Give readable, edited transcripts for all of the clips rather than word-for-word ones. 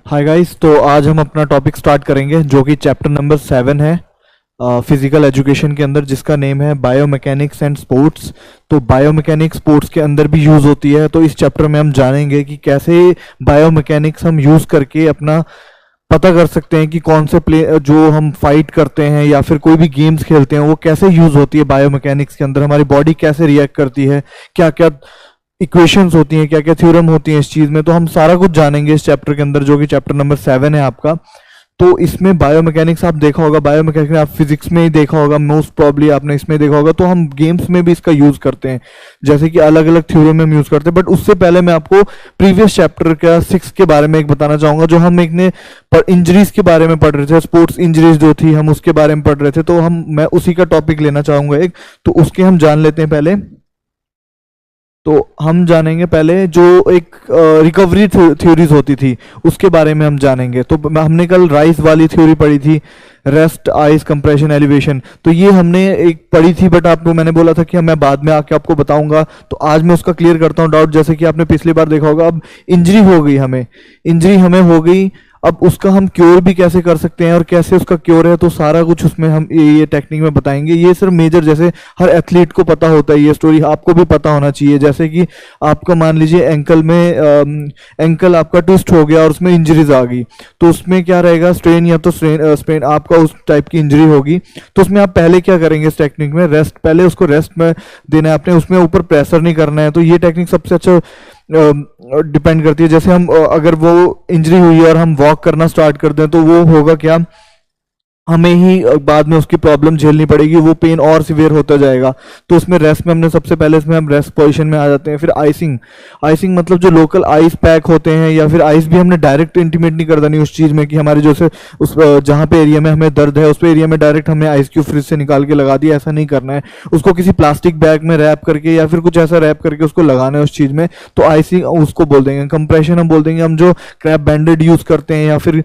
Hi guys, तो आज हम अपना टॉपिक स्टार्ट करेंगे जो कि चैप्टर नंबर 7 है फिजिकल एजुकेशन के अंदर, जिसका नेम है बायोमैकेनिक्स एंड स्पोर्ट्स। तो बायोमैकेनिक्स स्पोर्ट्स के अंदर भी यूज़ होती है। तो इस चैप्टर में हम जानेंगे कि कैसे बायोमैकेनिक्स हम यूज़ करके अपना पता कर सकते हैं कि कौन से प्ले जो हम फाइट करते हैं या फिर कोई भी गेम्स खेलते हैं वो कैसे यूज़ होती है बायोमैकेनिक्स के अंदर, हमारी बॉडी कैसे रिएक्ट करती है, क्या क्या इक्वेशंस होती हैं, क्या क्या थ्योरम होती हैं इस चीज़ में। तो हम सारा कुछ जानेंगे इस चैप्टर के अंदर जो कि चैप्टर नंबर 7 है आपका। तो इसमें बायोमैकेनिक्स आप देखा होगा, बायोमैकेनिक्स आप फिजिक्स में ही देखा होगा, मोस्ट प्रॉब्ली आपने इसमें देखा होगा। तो हम गेम्स में भी इसका यूज़ करते हैं, जैसे कि अलग अलग थ्योरम में हम यूज़ करते हैं। बट उससे पहले मैं आपको प्रीवियस चैप्टर का 6 के बारे में एक बताना चाहूँगा, जो हम एक ने इंजरीज के बारे में पढ़ रहे थे, स्पोर्ट्स इंजरीज जो थी हम उसके बारे में पढ़ रहे थे। तो मैं उसी का टॉपिक लेना चाहूँगा एक, तो उसके हम जान लेते हैं पहले। तो हम जानेंगे पहले जो एक रिकवरी थ्योरीज होती थी उसके बारे में हम जानेंगे। तो हमने कल राइस वाली थ्योरी पढ़ी थी, रेस्ट आइस कंप्रेशन एलिवेशन। तो ये हमने एक पढ़ी थी, बट आपको मैंने बोला था कि मैं बाद में आके आपको बताऊंगा। तो आज मैं उसका क्लियर करता हूँ डाउट। जैसे कि आपने पिछली बार देखा होगा, अब इंजरी हो गई, इंजरी हमें हो गई, अब उसका हम क्योर भी कैसे कर सकते हैं और कैसे उसका क्योर है, तो सारा कुछ उसमें हम ये टेक्निक में बताएंगे। ये सिर्फ मेजर, जैसे हर एथलीट को पता होता है ये स्टोरी, आपको भी पता होना चाहिए। जैसे कि आपका मान लीजिए एंकल में एंकल आपका ट्विस्ट हो गया और उसमें इंजरीज आ गई, तो उसमें क्या रहेगा, स्ट्रेन या तो स्ट्रेन आपका उस टाइप की इंजरी होगी। तो उसमें आप पहले क्या करेंगे इस टेक्निक में, रेस्ट, पहले उसको रेस्ट में देना है आपने, उसमें ऊपर प्रेशर नहीं करना है। तो ये टेक्निक सबसे अच्छा डिपेंड करती है। जैसे हम अगर वो इंजरी हुई है और हम वॉक करना स्टार्ट कर दें तो वो होगा क्या, हमें ही बाद में उसकी प्रॉब्लम झेलनी पड़ेगी, वो पेन और सिवियर होता जाएगा। तो उसमें रेस्ट में हमने सबसे पहले इसमें हम रेस्ट पोजीशन में आ जाते हैं। फिर आइसिंग, आइसिंग मतलब जो लोकल आइस पैक होते हैं, या फिर आइस भी हमने डायरेक्ट इंटीमेट नहीं कर देनी उस चीज़ में कि हमारे जैसे उस जहाँ पे एरिया में हमें दर्द है उस पे एरिया में डायरेक्ट हमने आइस क्यूब फ्रिज से निकाल के लगा दिया, ऐसा नहीं करना है। उसको किसी प्लास्टिक बैग में रैप करके या फिर कुछ ऐसा रैप करके उसको लगाना है उस चीज़ में। तो आइसिंग उसको बोल देंगे। कंप्रेशन हम बोल देंगे, हम जो क्रैप बैंडेड यूज़ करते हैं या फिर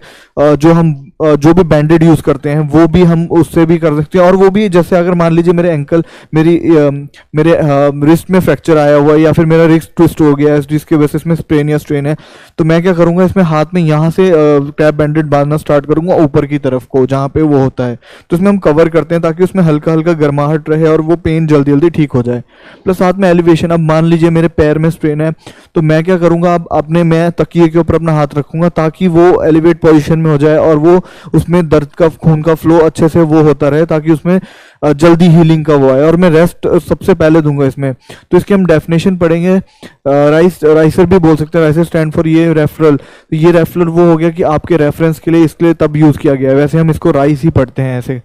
जो भी बैंडेड यूज़ करते हैं वो भी हम उससे भी कर सकते हैं। और वो भी जैसे अगर मान लीजिए मेरे एंकल मेरे रिस्ट में फ्रैक्चर आया हुआ है या फिर मेरा रिस्ट ट्विस्ट हो गया है जिसकी वजह से इसमें स्प्रेन या स्ट्रेन है, तो मैं क्या करूंगा, इसमें हाथ में यहाँ से टैप बैंडेड बांधना स्टार्ट करूंगा ऊपर की तरफ को जहाँ पे वो होता है। तो इसमें हम कवर करते हैं ताकि उसमें हल्का हल्का गर्माहट रहे और वो पेन जल्दी जल्दी ठीक हो जाए। प्लस साथ में एलिवेशन, अब मान लीजिए मेरे पैर में स्ट्रेन है तो मैं क्या करूंगा, अब मैं तकिए के ऊपर अपना हाथ रखूंगा ताकि वो एलिवेट पोजिशन में हो जाए और वो उसमें दर्द का खून का फ्लो अच्छे से वो होता रहे ताकि उसमें जल्दी हीलिंग का वो आए। और मैं रेस्ट सबसे पहले दूंगा इसमें। तो इसकी हम डेफिनेशन पढ़ेंगे। राइसर भी बोल सकते हैं, राइसर स्टैंड फॉर ये रेफरल। तो ये रेफरल वो हो गया कि आपके रेफरेंस के लिए, इसके लिए तब यूज किया गया है। वैसे हम इसको राइस ही पढ़ते हैं ऐसे।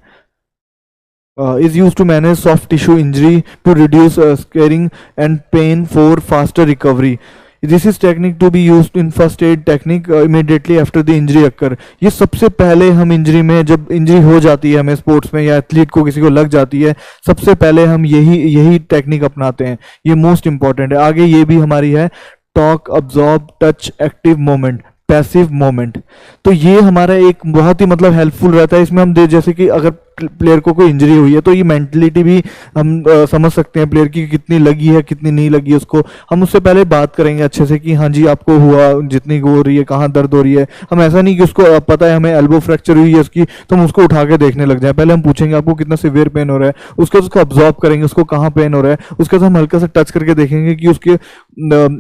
Is used to manage soft tissue injury to reduce scarring and pain for faster recovery. This is technique to be used in first aid technique immediately after the injury occur. ये सबसे पहले हम injury में, जब injury हो जाती है हमें स्पोर्ट्स में या एथलीट को किसी को लग जाती है, सबसे पहले हम यही टेक्निक अपनाते हैं। ये मोस्ट इंपॉर्टेंट है। आगे ये भी हमारी है, talk, absorb, touch, active moment, passive moment. तो ये हमारा एक बहुत ही मतलब हेल्पफुल रहता है। इसमें हम जैसे कि अगर प्लेयर को कोई इंजरी हुई है तो ये मेंटलिटी भी हम समझ सकते हैं प्लेयर की कितनी लगी है कितनी नहीं लगी है उसको। हम उससे पहले बात करेंगे अच्छे से कि हाँ जी आपको हुआ, जितनी हो रही है, कहाँ दर्द हो रही है। हम ऐसा नहीं कि उसको पता है हमें एल्बो फ्रैक्चर हुई है उसकी तो हम उसको उठा के देखने लग जाए। पहले हम पूछेंगे आपको कितना सिवियर पेन हो रहा है, उसके उसको ऑब्जॉर्व करेंगे उसको कहाँ पेन हो रहा है। उसके बाद हम हल्का सा टच करके देखेंगे कि उसके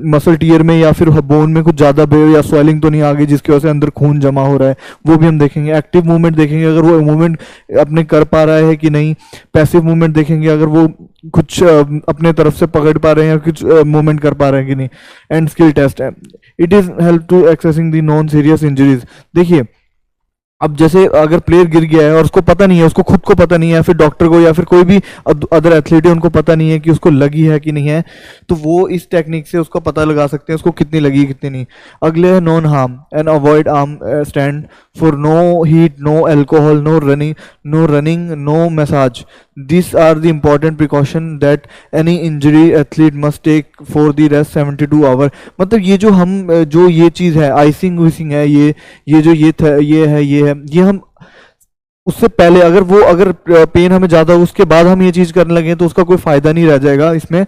मसल टीयर में या फिर बोन में कुछ ज़्यादा या स्वेलिंग तो नहीं आ गई जिसकी वजह से अंदर खून जमा हो रहा है, वो भी हम देखेंगे। एक्टिव मूवमेंट देखेंगे, अगर वो मूवमेंट अपने कर पा रहा है कि नहीं। पैसिव मूवमेंट देखेंगे, अगर वो कुछ अपने तरफ से पकड़ पा रहे हैं या कुछ मूवमेंट कर पा रहे हैं कि नहीं। एंड स्किल टेस्ट है, it is help to accessing the non serious injuries. देखिए अब जैसे अगर प्लेयर गिर गया है और उसको पता नहीं है, उसको खुद को पता नहीं है, फिर डॉक्टर को या फिर कोई भी अदर एथलीट है उनको पता नहीं है कि उसको लगी है कि नहीं है, तो वो इस टेक्निक से उसको पता लगा सकते हैं उसको कितनी लगी कितनी नहीं। अगले है non harm and avoid arm stand for no heat, no alcohol, no running, no massage. This are the important precaution that any injury athlete must take for the rest 72 hour. मतलब ये जो हम जो ये चीज़ है, आइसिंग विसिंग है, ये जो ये हम उससे पहले अगर पेन हमें ज्यादा हो उसके बाद हम ये चीज करने लगे तो उसका कोई फायदा नहीं रह जाएगा इसमें,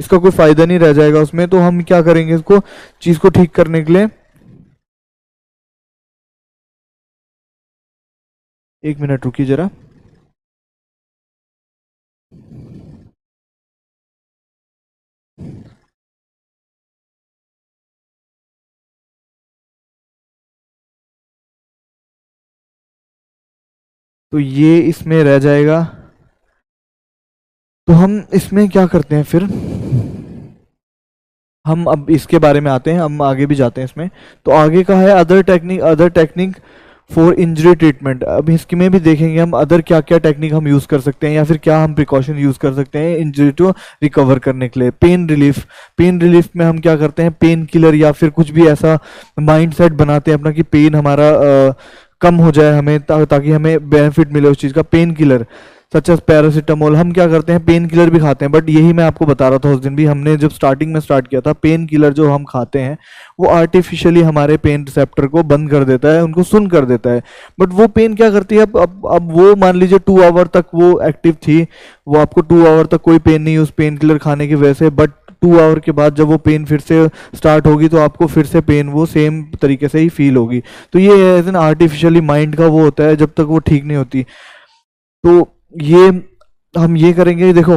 इसका कोई फायदा नहीं रह जाएगा उसमें। तो हम क्या करेंगे, इसको चीज को ठीक करने के लिए एक मिनट रुकिए जरा। तो ये इसमें रह जाएगा। तो हम इसमें क्या करते हैं फिर, हम अब इसके बारे में आते हैं, हम आगे भी जाते हैं इसमें। तो आगे का है other technique for injury treatment. अब इसमें भी देखेंगे हम अदर क्या क्या टेक्निक हम यूज़ कर सकते हैं या फिर क्या हम प्रिकॉशन यूज़ कर सकते हैं इंजरी को रिकवर करने के लिए। पेन रिलीफ में हम क्या करते हैं, पेन किलर या फिर कुछ भी ऐसा माइंड सेट बनाते हैं अपना कि पेन हमारा कम हो जाए हमें, ताकि हमें बेनिफिट मिले उस चीज़ का। Pain killer such as paracetamol, हम क्या करते हैं पेन किलर भी खाते हैं, बट यही मैं आपको बता रहा था उस दिन भी, हमने जब स्टार्टिंग में स्टार्ट किया था, पेन किलर जो हम खाते हैं वो आर्टिफिशियली हमारे पेन रिसेप्टर को बंद कर देता है, उनको सुन कर देता है। बट वो पेन क्या करती है, अब वो मान लीजिए 2 आवर तक वो एक्टिव थी, वो आपको 2 आवर तक कोई पेन नहीं उस पेन किलर खाने की वजह से, बट 2 आवर के बाद जब वो पेन फिर से स्टार्ट होगी तो आपको फिर से पेन वो सेम तरीके से ही फील होगी। तो ये एज एन आर्टिफिशियली माइंड का वो होता है जब तक वो ठीक नहीं होती। तो ये हम ये करेंगे, देखो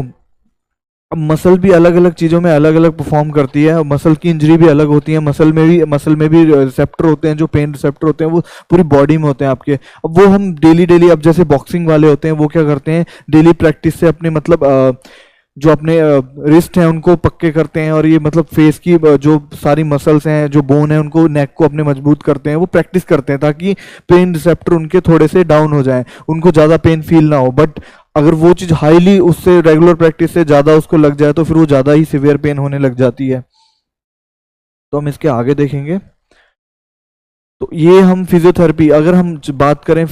अब मसल भी अलग अलग चीज़ों में अलग अलग परफॉर्म करती है, मसल की इंजरी भी अलग होती है, मसल में भी रिसेप्टर होते हैं, जो पेन रिसेप्टर होते हैं वो पूरी बॉडी में होते हैं आपके। अब वो हम डेली डेली, अब जैसे बॉक्सिंग वाले होते हैं वो क्या करते हैं डेली प्रैक्टिस से अपने मतलब जो अपने रिस्ट हैं उनको पक्के करते हैं, और ये मतलब फेस की जो सारी मसल्स हैं, जो बोन है, उनको नेक को अपने मजबूत करते हैं, वो प्रैक्टिस करते हैं ताकि पेन रिसेप्टर उनके थोड़े से डाउन हो जाएं, उनको ज़्यादा पेन फील ना हो। बट अगर वो चीज़ हाईली उससे रेगुलर प्रैक्टिस से ज़्यादा उसको लग जाए तो फिर वो ज़्यादा ही सिवियर पेन होने लग जाती है। तो हम इसके आगे देखेंगे। तो ये हम फिजियोथेरेपी, अगर हम बात करें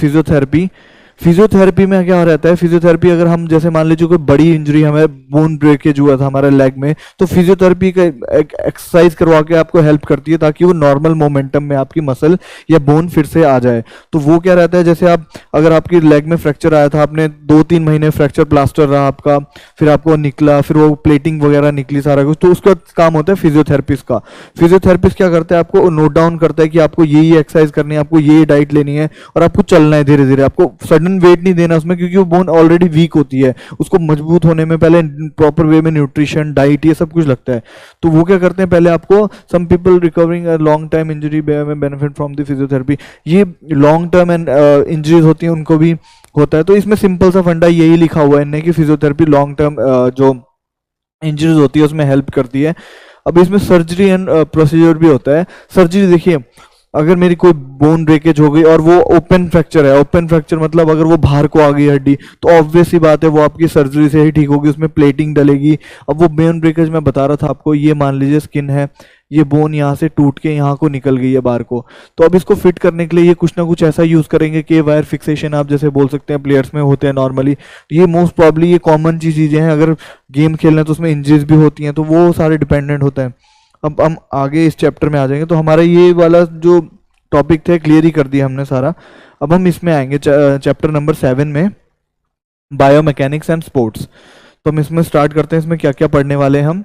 फिजियोथेरेपी में क्या रहता है, फिजियोथेरेपी अगर हम जैसे मान लीजिए कोई बड़ी इंजरी, हमें बोन ब्रेकेज हुआ था हमारे लेग में, तो फिजियोथेरेपी का एक्सरसाइज करवा के आपको हेल्प करती है ताकि वो नॉर्मल मोमेंटम में आपकी मसल या बोन फिर से आ जाए। तो वो क्या रहता है, जैसे आप अगर आपकी लेग में फ्रैक्चर आया था, आपने 2-3 महीने फ्रैक्चर प्लास्टर रहा आपका, फिर आपको निकला, फिर वो प्लेटिंग वगैरह निकली सारा कुछ, तो उसका काम होता है फिजियोथेरेपिस्ट का। फिजियोथेरेपिस्ट क्या करता है, आपको नोट डाउन करता है कि आपको ये एक्सरसाइज करनी है, आपको ये डाइट लेनी है, और आपको चलना है धीरे धीरे, आपको सडन वेट नहीं देना उसमें, क्योंकि वो बोन ऑलरेडी वीक होती है, उसको मजबूत होने में पहले प्रॉपर वे में न्यूट्रिशन, डाइट, ये सब कुछ लगता है। तो वो क्या करते हैं, पहले आपको some people recovering long time injury में बेनिफिट फ्रॉम द फिजियोथेरेपी, ये लॉन्ग टर्म एंड इंजरीज होती हैं उनको भी होता है। तो इसमें सिंपल सा फंडा यही लिखा हुआ है इनने कि फिजियोथेरेपी लॉन्ग टर्म जो इंजरीज होती है उसमें हेल्प करती है। अब इसमें सर्जरी एंड प्रोसीजर भी होता है। सर्जरी देखिए, अगर मेरी कोई बोन ब्रेकेज हो गई और वो ओपन फ्रैक्चर है, ओपन फ्रैक्चर मतलब अगर वो बाहर को आ गई हड्डी, तो ऑब्वियस सी बात है वो आपकी सर्जरी से ही ठीक होगी, उसमें प्लेटिंग डलेगी। अब वो बोन ब्रेकेज मैं बता रहा था आपको, ये मान लीजिए स्किन है, ये बोन यहाँ से टूट के यहाँ को निकल गई है बाहर को, तो अब इसको फिट करने के लिए ये कुछ ना कुछ ऐसा यूज़ करेंगे कि वायर फिक्सेशन आप जैसे बोल सकते हैं, प्लेयर्स में होते हैं नॉर्मली। ये मोस्ट प्रॉब्ली ये कॉमन चीज़ें हैं, अगर गेम खेलना है तो उसमें इंजरीज भी होती हैं, तो वो सारे डिपेंडेंट होता है। अब हम आगे इस चैप्टर में आ जाएंगे, तो हमारा ये वाला जो टॉपिक थे क्लियर ही कर दिया हमने सारा। अब हम इसमें आएंगे चैप्टर नंबर 7 में, बायोमैकेनिक्स एंड स्पोर्ट्स। तो हम इसमें स्टार्ट करते हैं, इसमें क्या क्या पढ़ने वाले हैं हम।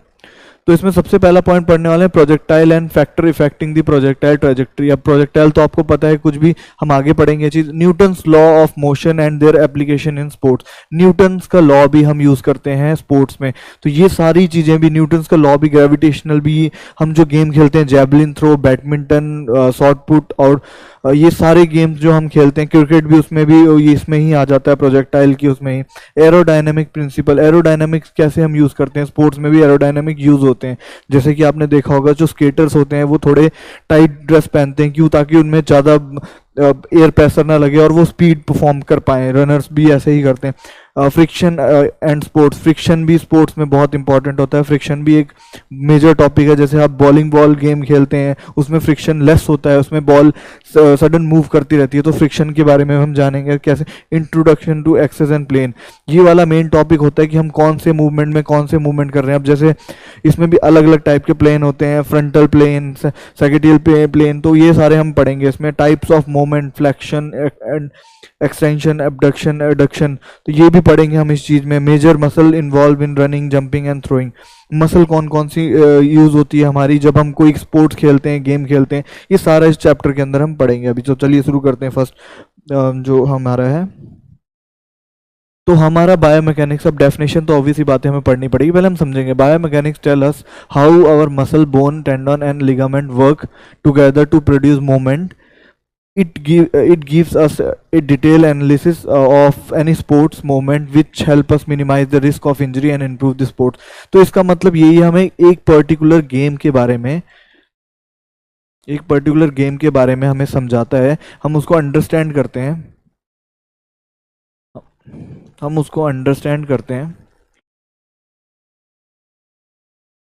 तो इसमें सबसे पहला पॉइंट पढ़ने वाले हैं projectile and factor affecting the projectile trajectory. अब प्रोजेक्टाइल तो आपको पता है, कुछ भी हम आगे पढ़ेंगे चीज। Newton's law of motion and their application in sports, Newton's का लॉ भी हम यूज करते हैं स्पोर्ट्स में। तो ये सारी चीजें भी, न्यूटन्स का लॉ भी, ग्रेविटेशनल भी, हम जो गेम खेलते हैं javelin throw, badminton, short put, और ये सारे गेम्स जो हम खेलते हैं, क्रिकेट भी उसमें भी, ये इसमें ही आ जाता है प्रोजेक्टाइल की उसमें ही। एरोडायनेमिक प्रिंसिपल, एरोडायनेमिक्स कैसे हम यूज करते हैं, स्पोर्ट्स में भी एरोडायनेमिक यूज होते हैं। जैसे कि आपने देखा होगा जो स्केटर्स होते हैं वो थोड़े टाइट ड्रेस पहनते हैं, क्यों, ताकि उनमें ज़्यादा एयर प्रेशर ना लगे और वो स्पीड परफॉर्म कर पाए। रनर्स भी ऐसे ही करते हैं। फ्रिक्शन एंड स्पोर्ट्स, फ्रिक्शन भी स्पोर्ट्स में बहुत इंपॉर्टेंट होता है। फ्रिक्शन भी एक मेजर टॉपिक है। जैसे आप बॉलिंग बॉल गेम खेलते हैं उसमें फ्रिक्शन लेस होता है, उसमें बॉल सडन मूव करती रहती है, तो फ्रिक्शन के बारे में हम जानेंगे कैसे। Introduction to access and plane, ये वाला मेन टॉपिक होता है कि हम कौन से मूवमेंट में कौन से मूवमेंट कर रहे हैं। अब जैसे इसमें भी अलग अलग टाइप के प्लेन होते हैं, फ्रंटल प्लेन, सैगिटियल प्लेन, तो ये सारे हम पढ़ेंगे इसमें। Types of movement, flexion and extension, abduction, adduction, तो ये भी पढ़ेंगे हम इस चीज़ में। Major muscle involve in running, jumping and throwing, muscle कौन कौन सी यूज़ होती है हमारी जब हम कोई स्पोर्ट्स खेलते हैं, गेम खेलते हैं, ये सारा इस चैप्टर के अंदर हम पढ़ेंगे अभी। तो चलिए शुरू करते हैं। फर्स्ट जो हमारा है, तो हमारा बायोमैकेनिक्स, अब डेफिनेशन तो ऑब्वियस ही बात है हमें पढ़नी पड़ेगी, पहले हम समझेंगे। Biomechanics tell us how our muscle, bone, tendon and ligament work together to produce movement. It gives us a detailed analysis of any sports movement which help us minimize the risk of injury and improve the sports। तो इसका मतलब यही है, हमें एक particular game के बारे में, एक पर्टिकुलर गेम के बारे में हमें समझाता है, हम उसको अंडरस्टैंड करते हैं, हम उसको अंडरस्टैंड करते हैं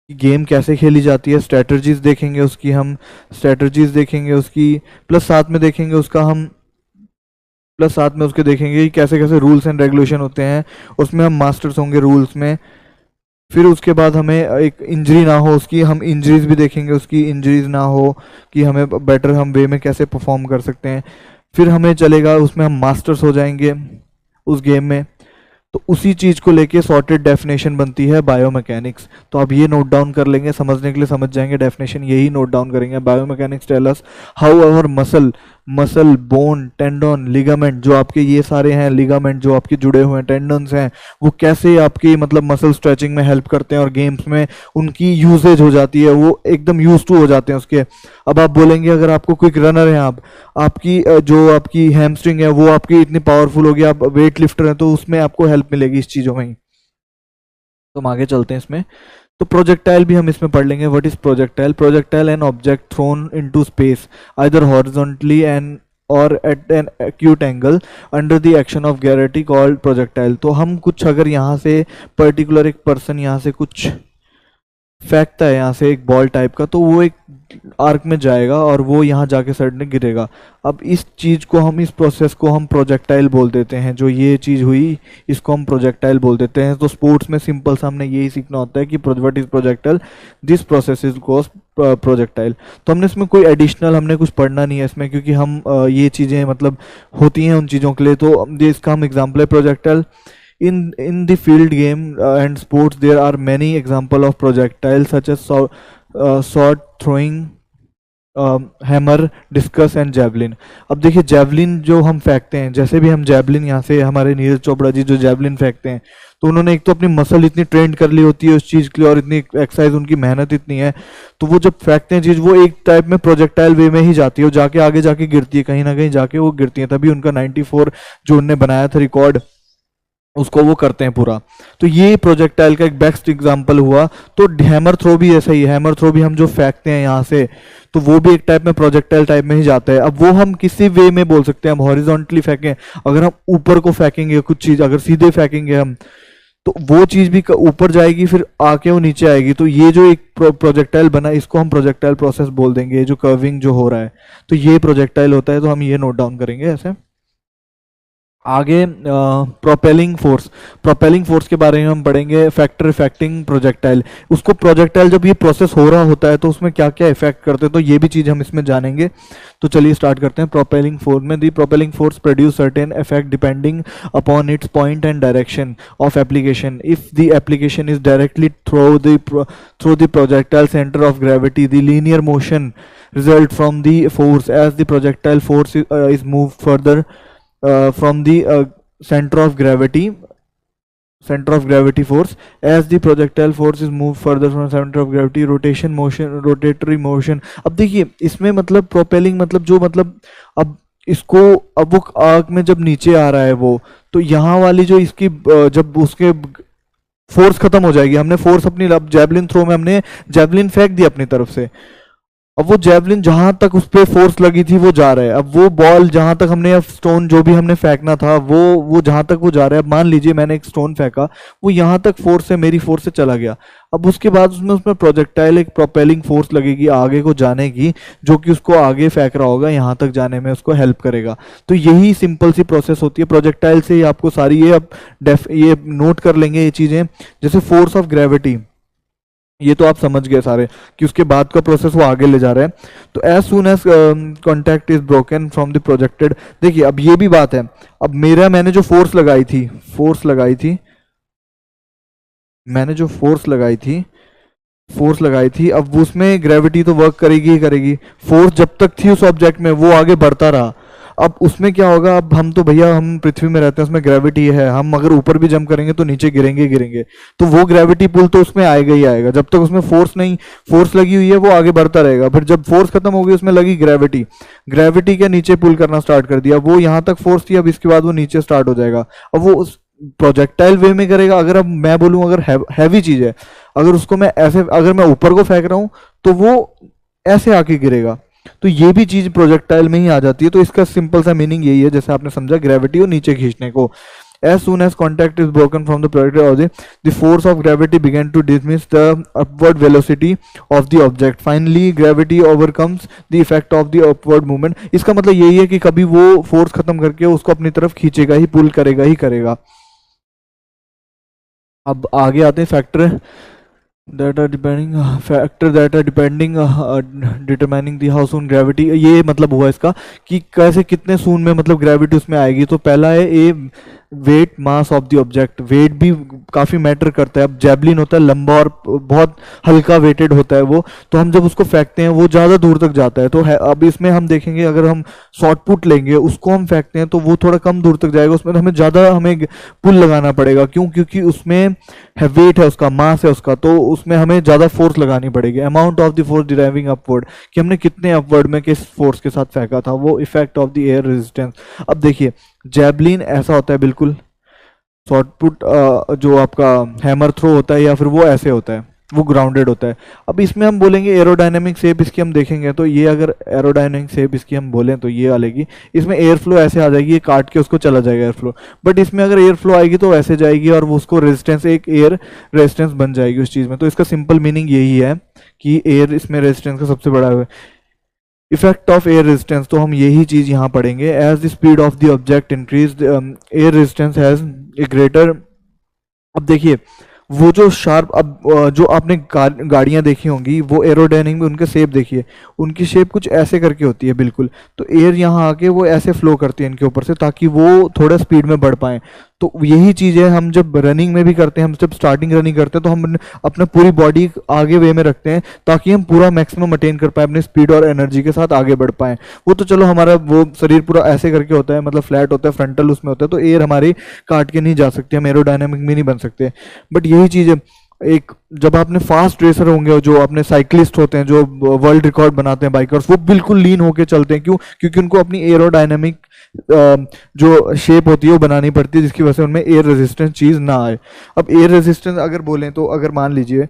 कि गेम कैसे खेली जाती है, स्ट्रेटजीज देखेंगे उसकी, हम स्ट्रेटजीज देखेंगे उसकी, प्लस साथ में देखेंगे उसका हम, प्लस साथ में उसके देखेंगे कि कैसे कैसे रूल्स एंड रेगुलेशन होते हैं, उसमें हम मास्टर्स होंगे रूल्स में। फिर उसके बाद हमें एक इंजरी ना हो उसकी, हम इंजरीज भी देखेंगे उसकी, इंजरीज ना हो कि हमें बेटर हम वे में कैसे परफॉर्म कर सकते हैं। फिर हमें चलेगा उसमें हम मास्टर्स हो जाएंगे उस गेम में। तो उसी चीज को लेके सॉर्टेड डेफिनेशन बनती है बायोमैकेनिक्स। तो आप ये नोट डाउन कर लेंगे, समझने के लिए समझ जाएंगे, डेफिनेशन यही नोट डाउन करेंगे। Biomechanics tell us how our muscle, bone, tendon, ligament, जो आपके ये सारे हैं लिगामेंट जो आपके जुड़े हुए हैं, टेंडन्स हैं, वो कैसे आपकी मतलब मसल स्ट्रेचिंग में हेल्प करते हैं और गेम्स में उनकी यूजेज हो जाती है, वो एकदम यूज टू हो जाते हैं उसके। अब आप बोलेंगे अगर आपको क्विक रनर हैं आप, आपकी जो आपकी हैमस्ट्रिंग है वो आपकी इतनी पावरफुल होगी, आप वेट लिफ्टर हैं तो उसमें आपको हेल्प मिलेगी इस चीज़ों में ही। तो हम आगे चलते हैं इसमें। तो प्रोजेक्टाइल भी हम इसमें पढ़ लेंगे। What is projectile? Projectile an object thrown into space either horizontally and और at an acute angle under the action of gravity called projectile. तो हम कुछ अगर यहाँ से पर्टिकुलर एक पर्सन यहाँ से कुछ फेंकता है यहाँ से एक बॉल टाइप का, तो वो एक आर्क में जाएगा और वो यहाँ जाके सडन गिरेगा। अब इस चीज़ को हम, इस प्रोसेस को हम प्रोजेक्टाइल बोल देते हैं। जो ये चीज़ हुई इसको हम प्रोजेक्टाइल बोल देते हैं। तो स्पोर्ट्स में सिंपल सा हमने यही सीखना होता है कि what is projectile, this process is called projectile. तो हमने इसमें कोई एडिशनल हमने कुछ पढ़ना नहीं है इसमें, क्योंकि हम ये चीज़ें मतलब होती हैं उन चीज़ों के लिए। तो इसका हम एग्जाम्पल है projectile. In the field game and sports there are many example of projectiles such as sword throwing, hammer, discuss and javelin. अब देखिए जैवलिन जो हम फेंकते हैं, जैसे भी हम जैवलिन यहाँ से, हमारे नीरज चोपड़ा जी जो जैवलिन फेंकते हैं, तो उन्होंने एक तो अपनी मसल इतनी ट्रेंड कर ली होती है उस चीज़ के लिए और इतनी एक्सरसाइज, उनकी मेहनत इतनी है, तो वो जब फेंकते हैं चीज़ वो एक टाइप में प्रोजेक्टाइल वे में ही जाती है, वो जाके आगे जाके गिरती है, कहीं ना कहीं जाके वो गिरती है। तभी उनका 94 जो उनने बनाया था रिकॉर्ड, उसको वो करते हैं पूरा। तो ये प्रोजेक्टाइल का एक बेस्ट एग्जांपल हुआ। तो हैमर थ्रो भी ऐसा ही है। हैमर थ्रो भी हम जो फेंकते हैं यहाँ से, तो वो भी एक टाइप में प्रोजेक्टाइल टाइप में ही जाता है। अब वो हम किसी वे में बोल सकते हैं, हम हॉरिजॉन्टली फेंकें, अगर हम ऊपर को फेंकेंगे कुछ चीज़, अगर सीधे फेंकेंगे हम, तो वो चीज़ भी ऊपर जाएगी, फिर आके वो नीचे आएगी। तो ये जो एक प्रोजेक्टाइल बना, इसको हम प्रोजेक्टाइल प्रोसेस बोल देंगे, जो कर्विंग जो हो रहा है, तो ये प्रोजेक्टाइल होता है। तो हम ये नोट डाउन करेंगे ऐसे। आगे प्रोपेलिंग फोर्स, प्रोपेलिंग फोर्स के बारे में हम पढ़ेंगे। फैक्टर इफेक्टिंग प्रोजेक्टाइल, उसको प्रोजेक्टाइल जब ये प्रोसेस हो रहा होता है तो उसमें क्या क्या इफेक्ट करते हैं, तो ये भी चीज़ हम इसमें जानेंगे। तो चलिए स्टार्ट करते हैं। प्रोपेलिंग फोर्स में the propelling force produce certain effect depending upon its point and direction of application. If the application is directly through the projectile centre of gravity, the linear motion result from the force as the projectile force is moved further from the center of gravity force, as the projectile force is moved further from center of gravity, rotation motion, rotatory motion। अब देखिए इसमें मतलब propelling मतलब जो मतलब अब इसको, अब वो आग में जब नीचे आ रहा है वो, तो यहाँ वाली जो इसकी जब उसके फोर्स खत्म हो जाएगी, हमने फोर्स अपनी, अब जैवलिन थ्रो में हमने जैवलिन फेंक दी अपनी तरफ से, अब वो जैवलिन जहां तक उस पर फोर्स लगी थी वो जा रहा है। अब वो बॉल जहां तक हमने स्टोन जो भी हमने फेंकना था वो जहां तक वो जा रहा है। अब मान लीजिए मैंने एक स्टोन फेंका, वो यहां तक फोर्स से, मेरी फोर्स से चला गया। अब उसके बाद उसमें प्रोजेक्टाइल एक प्रोपेलिंग फोर्स लगेगी आगे को जाने की, जो कि उसको आगे फेंक रहा होगा, यहाँ तक जाने में उसको हेल्प करेगा। तो यही सिंपल सी प्रोसेस होती है प्रोजेक्टाइल से ही। आपको सारी ये अब ये नोट कर लेंगे ये चीजें। जैसे फोर्स ऑफ ग्रेविटी, ये तो आप समझ गए सारे कि उसके बाद का प्रोसेस वो आगे ले जा रहा है। तो as soon as contact is broken from the projected, देखिए अब ये भी बात है, अब मैंने जो फोर्स लगाई थी, अब उसमें ग्रेविटी तो वर्क करेगी ही करेगी। फोर्स जब तक थी उस ऑब्जेक्ट में वो आगे बढ़ता रहा। अब उसमें क्या होगा, अब हम तो भैया हम पृथ्वी में रहते हैं, उसमें ग्रेविटी है, हम अगर ऊपर भी जंप करेंगे तो नीचे गिरेंगे ही गिरेंगे, तो वो ग्रेविटी पुल तो उसमें आएगा ही आएगा। जब तक उसमें फोर्स नहीं, फोर्स लगी हुई है वो आगे बढ़ता रहेगा। फिर जब फोर्स खत्म होगी उसमें लगी ग्रेविटी, ग्रेविटी के नीचे पुल करना स्टार्ट कर दिया, वो यहाँ तक फोर्स थी, अब इसके बाद वो नीचे स्टार्ट हो जाएगा। अब वो उस प्रोजेक्टाइल वे में करेगा। अगर अब मैं बोलूँ अगर हैवी चीज है, अगर उसको मैं ऐसे, अगर मैं ऊपर को फेंक रहा हूँ तो वो ऐसे आके गिरेगा, तो ये भी चीज प्रोजेक्टाइल में ही आ जाती है। तो इसका सिंपल सा मीनिंग यही है, जैसे आपने समझा ग्रेविटी और नीचे खींचने को। As soon as contact is broken from the projectile object, the force of gravity began to diminish the upward velocity of the object. Finally, gravity overcomes the effect of the upward movement. इसका मतलब यही है कि कभी वो force खत्म करके उसको अपनी तरफ खींचेगा ही, पुल करेगा ही करेगा। अब आगे आते हैं factor that are depending factor that are depending determining the how soon gravity। ये मतलब हुआ इसका कि कैसे कितने सून में मतलब ग्रेविटी उसमें आएगी। तो पहला है a weight mass of the object, weight भी काफी मैटर करता है। अब जैवलिन होता है लंबा और बहुत हल्का वेटेड होता है वो, तो हम जब उसको फेंकते हैं वो ज्यादा दूर तक जाता है। तो अब इसमें हम देखेंगे अगर हम शॉर्ट पुट लेंगे उसको हम फेंकते हैं तो वो थोड़ा कम दूर तक जाएगा, उसमें हमें ज्यादा हमें पुल लगाना पड़ेगा। क्यों? क्योंकि उसमें है वेट है उसका, मास है उसका, तो उसमें हमें ज्यादा फोर्स लगानी पड़ेगी। Amount of the force deriving upward, कि हमने कितने अपवर्ड में किस फोर्स के साथ फेंका था, वो effect of the air resistance. अब देखिए जैवलिन ऐसा होता है बिल्कुल, शॉर्ट पुट जो आपका हैमर थ्रो होता है या फिर वो ऐसे होता है, वो ग्राउंडेड होता है। अब इसमें हम बोलेंगे एरोडायनेमिक शेप इसकी हम देखेंगे तो ये अगर एरोडायनेमिक शेप इसकी हम बोलें तो ये आएगी, इसमें एयर फ्लो ऐसे आ जाएगी, ये काट के उसको चला जाएगा एयर फ्लो। बट इसमें अगर एयर फ्लो आएगी तो ऐसे जाएगी और वो उसको रेजिस्टेंस, एक एयर रेजिस्टेंस बन जाएगी उस चीज़ में। तो इसका सिंपल मीनिंग यही है कि एयर इसमें रेजिस्टेंस का सबसे बड़ा है। इफेक्ट ऑफ एयर रेजिस्टेंस, तो हम यही चीज यहाँ पढ़ेंगे। As the speed of the object increase air resistance has a greater. अब देखिए वो जो शार्प, अब जो आपने गाड़ियाँ देखी होंगी वो एरोडायनेमिक में उनके शेप देखिए, उनकी शेप कुछ ऐसे करके होती है बिल्कुल। तो एयर यहाँ आके वो ऐसे फ्लो करती है इनके ऊपर से ताकि वो थोड़ा स्पीड में बढ़ पाए। तो यही चीज़ है हम जब रनिंग में भी करते हैं, हम जब स्टार्टिंग रनिंग करते हैं तो हम अपना पूरी बॉडी आगे वे में रखते हैं ताकि हम पूरा मैक्सिमम अटेन कर पाए, अपनी स्पीड और एनर्जी के साथ आगे बढ़ पाएं। वो तो चलो हमारा वो शरीर पूरा ऐसे करके होता है, मतलब फ्लैट होता है, फ्रंटल उसमें होता है, तो एयर हमारी काट के नहीं जा सकती, हम एरोडायनेमिक में नहीं बन सकते। बट यही चीज़ है, एक जब आपने फास्ट रेसर होंगे, जो अपने साइकिलिस्ट होते हैं जो वर्ल्ड रिकॉर्ड बनाते हैं बाइकर्स, वो बिल्कुल लीन होके चलते हैं। क्यों? क्योंकि उनको अपनी एरोडायनेमिक जो शेप होती है वो बनानी पड़ती है, जिसकी वजह से उनमें एयर रेजिस्टेंस चीज़ ना आए। अब एयर रेजिस्टेंस अगर बोलें तो अगर मान लीजिए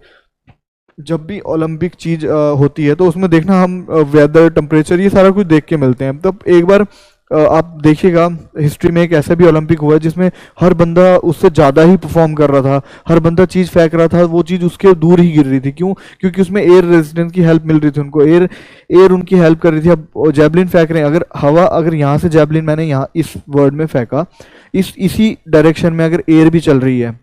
जब भी ओलंपिक चीज होती है तो उसमें देखना हम वेदर, टेम्परेचर, ये सारा कुछ देख के मिलते हैं। तब एक बार आप देखिएगा हिस्ट्री में एक ऐसा भी ओलंपिक हुआ है जिसमें हर बंदा उससे ज़्यादा ही परफॉर्म कर रहा था, हर बंदा चीज़ फेंक रहा था, वो चीज़ उसके दूर ही गिर रही थी। क्यों? क्योंकि उसमें एयर रेजिस्टेंस की हेल्प मिल रही थी उनको, एयर उनकी हेल्प कर रही थी। अब जैवलिन फेंक रहे हैं, अगर हवा, अगर यहाँ से जैवलिन मैंने यहाँ इस वर्ड में फेंका, इसी डायरेक्शन में अगर एयर भी चल रही है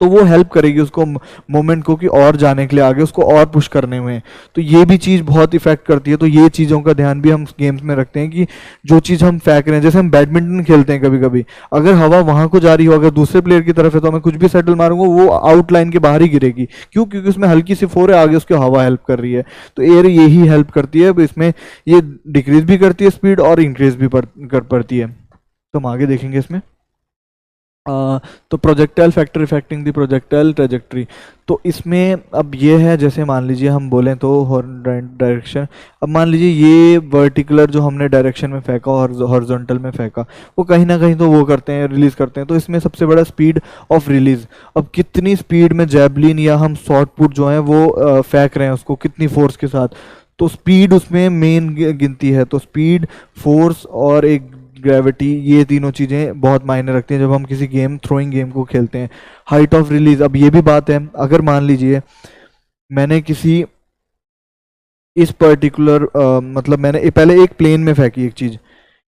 तो वो हेल्प करेगी उसको मोमेंट को कि और जाने के लिए आगे, उसको और पुश करने में। तो ये भी चीज़ बहुत इफेक्ट करती है। तो ये चीज़ों का ध्यान भी हम गेम्स में रखते हैं कि जो चीज़ हम फेंक रहे हैं, जैसे हम बैडमिंटन खेलते हैं कभी कभी, अगर हवा वहाँ को जा रही हो, अगर दूसरे प्लेयर की तरफ है तो मैं कुछ भी सेटल मारूंगा वो आउटलाइन के बाहर ही गिरेगी। क्यों? क्योंकि उसमें हल्की सी फोर है, आगे उसकी हवा हेल्प कर रही है। तो एयर यही हेल्प करती है, इसमें ये डिक्रीज भी करती है स्पीड और इंक्रीज भी कर पड़ती है। तो हम आगे देखेंगे इसमें। तो projectile factor affecting the projectile trajectory, तो इसमें अब ये है, जैसे मान लीजिए हम बोलें तो डायरेक्शन, अब मान लीजिए ये वर्टिकुलर जो हमने डायरेक्शन में फेंका और हॉरिजॉन्टल में फेंका, वो कहीं ना कहीं तो वो करते हैं, रिलीज करते हैं। तो इसमें सबसे बड़ा स्पीड ऑफ रिलीज, अब कितनी स्पीड में जैवलिन या हम शॉर्ट पुट जो है वो फेंक रहे हैं उसको, कितनी फोर्स के साथ, तो स्पीड उसमें मेन गिनती है। तो स्पीड, फोर्स और एक ग्रेविटी, ये तीनों चीज़ें बहुत मायने रखती हैं जब हम किसी थ्रोइंग गेम को खेलते हैं। हाइट ऑफ रिलीज, अब ये भी बात है, अगर मान लीजिए मैंने किसी इस पर्टिकुलर मतलब मैंने पहले एक प्लेन में फेंकी एक चीज़,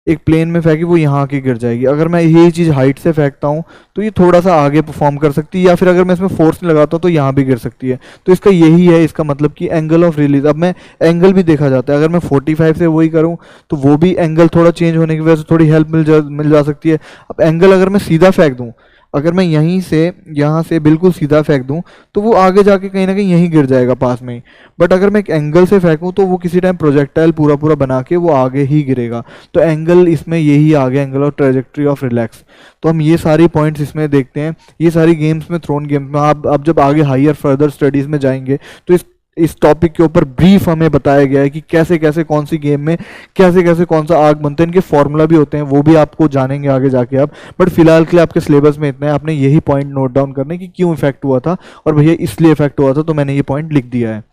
एक प्लेन में फेंकी, वो यहाँ की गिर जाएगी। अगर मैं यही चीज़ हाइट से फेंकता हूँ तो ये थोड़ा सा आगे परफॉर्म कर सकती है, या फिर अगर मैं इसमें फोर्स नहीं लगाता हूँ तो यहाँ भी गिर सकती है। तो इसका यही है, इसका मतलब कि एंगल ऑफ रिलीज। अब मैं एंगल भी देखा जाता है, अगर मैं 45 से वही करूँ तो वो भी एंगल थोड़ा चेंज होने की वजह से थोड़ी हेल्प मिल जा सकती है। अब एंगल अगर मैं सीधा फेंक दूँ, अगर मैं यहीं से यहाँ से बिल्कुल सीधा फेंक दूँ तो वो आगे जाके कहीं ना कहीं यहीं गिर जाएगा पास में ही। बट अगर मैं एक एंगल से फेंकूँ तो वो किसी टाइम प्रोजेक्टाइल पूरा पूरा बना के वो आगे ही गिरेगा। तो एंगल इसमें यही आ गया, angle of trajectory of relax. तो हम ये सारी पॉइंट्स इसमें देखते हैं, ये सारी गेम्स में, थ्रोन गेम्स में। आप जब आगे हायर फर्दर स्टडीज़ में जाएंगे तो इस टॉपिक के ऊपर ब्रीफ हमें बताया गया है कि कैसे कैसे कौन सी गेम में कैसे कैसे कौन सा आर्क बनते हैं, इनके फॉर्मूला भी होते हैं, वो भी आपको जानेंगे आगे जाके आप। बट फिलहाल के लिए आपके सिलेबस में इतना है, आपने यही पॉइंट नोट डाउन करने कि क्यों इफेक्ट हुआ था और भैया इसलिए इफेक्ट हुआ था, तो मैंने ये पॉइंट लिख दिया है।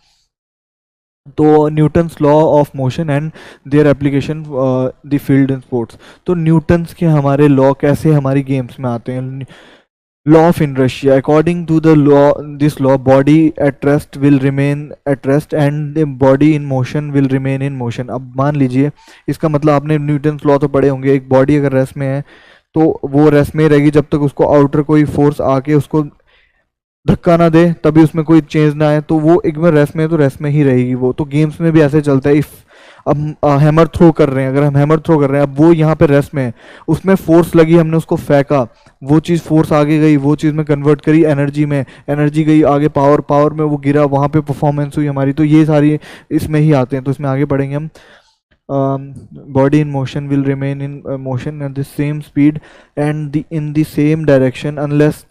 तो Newton's law of motion and their application the field in sports. तो न्यूटन्स के हमारे लॉ कैसे हमारी गेम्स में आते हैं। Law of inertia. According to the law, this law, body at rest will remain at rest and the body in motion will remain in motion. अब मान लीजिए, इसका मतलब आपने न्यूटन्स लॉ तो पढ़े होंगे, एक बॉडी अगर रेस्ट में है तो वो रेस्ट में रहेगी जब तक उसको आउटर कोई फोर्स आके उसको धक्का ना दे, तभी उसमें कोई चेंज ना आए, तो वो एक बार रेस्ट में है तो रेस्ट में ही रहेगी वो। तो गेम्स में भी ऐसे चलता है। इफ अब हैमर थ्रो कर रहे हैं, अगर हम हैमर थ्रो कर रहे हैं, अब वो यहाँ पे रेस्ट में है, उसमें फोर्स लगी, हमने उसको फेंका, वो चीज़ फोर्स आगे गई, वो चीज़ में कन्वर्ट करी एनर्जी में, एनर्जी गई आगे पावर, पावर में वो गिरा, वहाँ पे परफॉर्मेंस हुई हमारी। तो ये सारी इसमें ही आते हैं, तो इसमें आगे पढ़ेंगे हम। body in motion will remain in motion at the same speed and in the same direction unless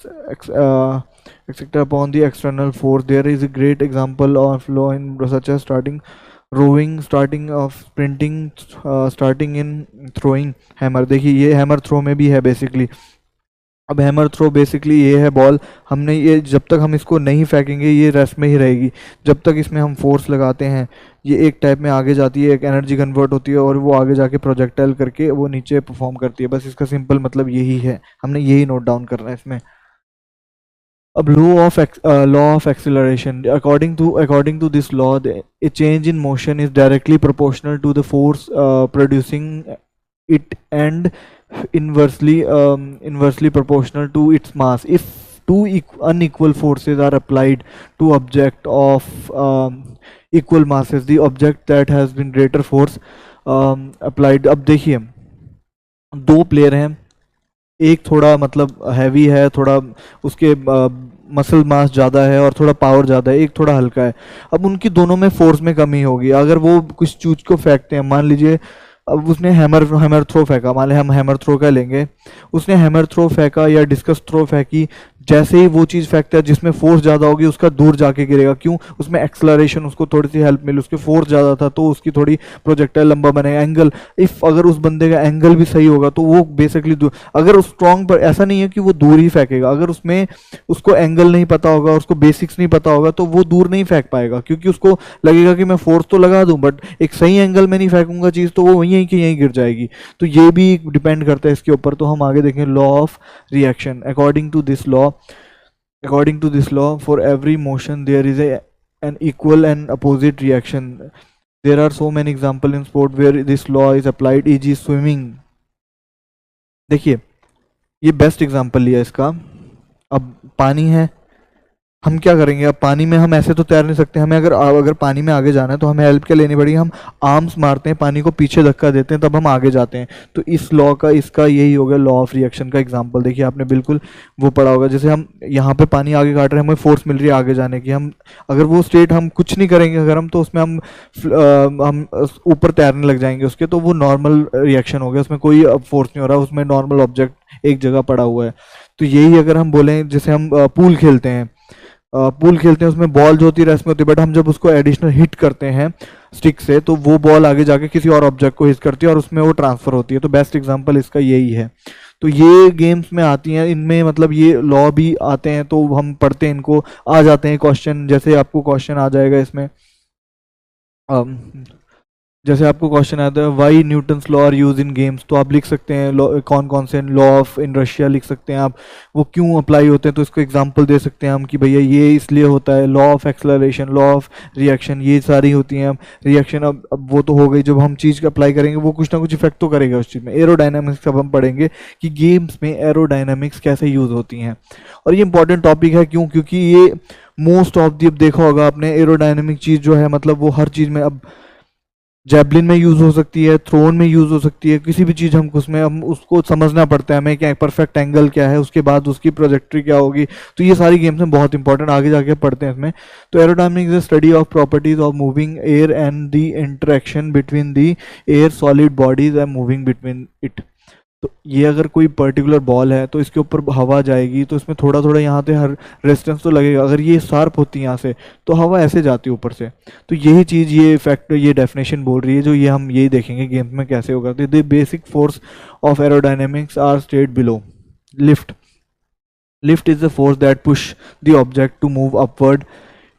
except upon the external force. There is a great example of law in such as starting rowing, starting of sprinting, starting in throwing hammer. देखिए ये hammer throw में भी है basically. अब hammer throw basically ये है, ball हमने ये जब तक हम इसको नहीं फेंकेंगे ये रेस्ट में ही रहेगी, जब तक इसमें हम फोर्स लगाते हैं ये एक टाइप में आगे जाती है, एक एनर्जी कन्वर्ट होती है और वो आगे जाके प्रोजेक्टाइल करके वो नीचे परफॉर्म करती है। बस इसका सिंपल मतलब यही है, हमने यही नोट डाउन करना है इसमें। अब law of acceleration, according to this law a change in motion is directly proportional to the force producing it and inversely proportional to its mass. If two unequal forces are applied to object of equal masses, the object that has been greater force applied. अब देखिए दो player हैं, एक थोड़ा मतलब heavy है, थोड़ा उसके मसल मास ज़्यादा है और थोड़ा पावर ज़्यादा है, एक थोड़ा हल्का है। अब उनकी दोनों में फोर्स में कमी होगी। अगर वो कुछ चीज़ को फेंकते हैं, मान लीजिए अब उसने हैमर थ्रो फेंका, मान लें हम हैमर थ्रो का लेंगे, उसने हैमर थ्रो फेंका या डिस्कस थ्रो फेंकी, जैसे ही वो चीज़ फेंकता है जिसमें फोर्स ज़्यादा होगी उसका दूर जाके गिरेगा। क्यों? उसमें एक्सलरेशन, उसको थोड़ी सी हेल्प मिली, उसके फोर्स ज़्यादा था तो उसकी थोड़ी प्रोजेक्टाइल लंबा बनेगा। एंगल, इफ अगर उस बंदे का एंगल भी सही होगा तो वो बेसिकली दूर, अगर उस स्ट्रॉन्ग पर ऐसा नहीं है कि वो दूर ही फेंकेगा, अगर उसमें उसको एंगल नहीं पता होगा, उसको बेसिक्स नहीं पता होगा तो वो दूर नहीं फेंक पाएगा, क्योंकि उसको लगेगा कि मैं फोर्स तो लगा दूं बट एक सही एंगल में नहीं फेंकूंगा चीज़ तो वो वहीं की यहीं गिर जाएगी। तो ये भी डिपेंड करता है इसके ऊपर। तो हम आगे देखें law of reaction. According to this law, for every motion there is an equal and opposite reaction. There are so many examples in sport where this law is applied, e.g. swimming. देखिए ये best example लिया इसका। अब पानी है, हम क्या करेंगे, अब पानी में हम ऐसे तो तैर नहीं सकते, हमें अगर पानी में आगे जाना है तो हमें हेल्प क्या लेनी पड़ेगी, हम आर्म्स मारते हैं, पानी को पीछे धक्का देते हैं, तब हम आगे जाते हैं। तो इस लॉ का, इसका यही हो गया लॉ ऑफ रिएक्शन का एग्जांपल। देखिए आपने बिल्कुल वो पढ़ा होगा, जैसे हम यहाँ पे पानी आगे काट रहे हैं, हमें फोर्स मिल रही है आगे जाने की, हम अगर वो स्टेट हम कुछ नहीं करेंगे अगर हम, तो उसमें हम ऊपर तैरने लग जाएंगे उसके, तो वो नॉर्मल रिएक्शन हो गया, उसमें कोई फोर्स नहीं हो रहा, उसमें नॉर्मल ऑब्जेक्ट एक जगह पड़ा हुआ है। तो यही अगर हम बोलें, जैसे हम पूल खेलते हैं, उसमें बॉल जो होती है रेस्ट में होती है, बट हम जब उसको एडिशनल हिट करते हैं स्टिक से तो वो बॉल आगे जाके किसी और ऑब्जेक्ट को हिट करती है और उसमें वो ट्रांसफर होती है। तो बेस्ट एग्जांपल इसका यही है। तो ये गेम्स में आती हैं, इनमें मतलब ये लॉ भी आते हैं, तो हम पढ़ते हैं इनको, आ जाते हैं क्वेश्चन। जैसे आपको क्वेश्चन आ जाएगा इसमें, जैसे आपको क्वेश्चन आता है why Newton's law are use in games, तो आप लिख सकते हैं कौन कौन से लॉ ऑफ इनर्शिया लिख सकते हैं आप, वो क्यों अप्लाई होते हैं, तो इसको एग्जांपल दे सकते हैं हम कि भैया ये इसलिए होता है। Law of acceleration, law of reaction, ये सारी होती हैं। रिएक्शन अब वो तो हो गई, जब हम चीज़ अप्लाई करेंगे वो कुछ ना कुछ इफेक्ट तो करेगा उस चीज़ में। एरोडायनामिक्स अब हम पढ़ेंगे कि गेम्स में एरोडायनामिक्स कैसे यूज होती हैं, और ये इंपॉर्टेंट टॉपिक है। क्यों? क्योंकि ये मोस्ट ऑफ दी, अब देखा होगा आपने, एरोडायनामिक चीज़ जो है मतलब वो हर चीज़ में, अब जैवलिन में यूज हो सकती है, थ्रोन में यूज हो सकती है, किसी भी चीज हम उसमें हम उसको समझना पड़ता है हमें, क्या परफेक्ट एंगल क्या है, उसके बाद उसकी प्रोजेक्ट्री क्या होगी। तो ये सारी गेम्स में बहुत इंपॉर्टेंट, आगे जाके पढ़ते हैं इसमें। तो aerodynamics is study of properties of moving air and the interaction between the air solid bodies and moving between it. तो ये अगर कोई पर्टिकुलर बॉल है तो इसके ऊपर हवा जाएगी तो इसमें थोड़ा थोड़ा यहाँ से हर रेजिस्टेंस तो लगेगा। अगर ये शार्प होती है यहाँ से तो हवा ऐसे जाती है ऊपर से। तो यही चीज़, ये फैक्टर, ये डेफिनेशन बोल रही है, जो ये हम यही देखेंगे गेम में कैसे होगा। तो the basic force of aerodynamics are state below. Lift, lift is the force that push the object to move upward.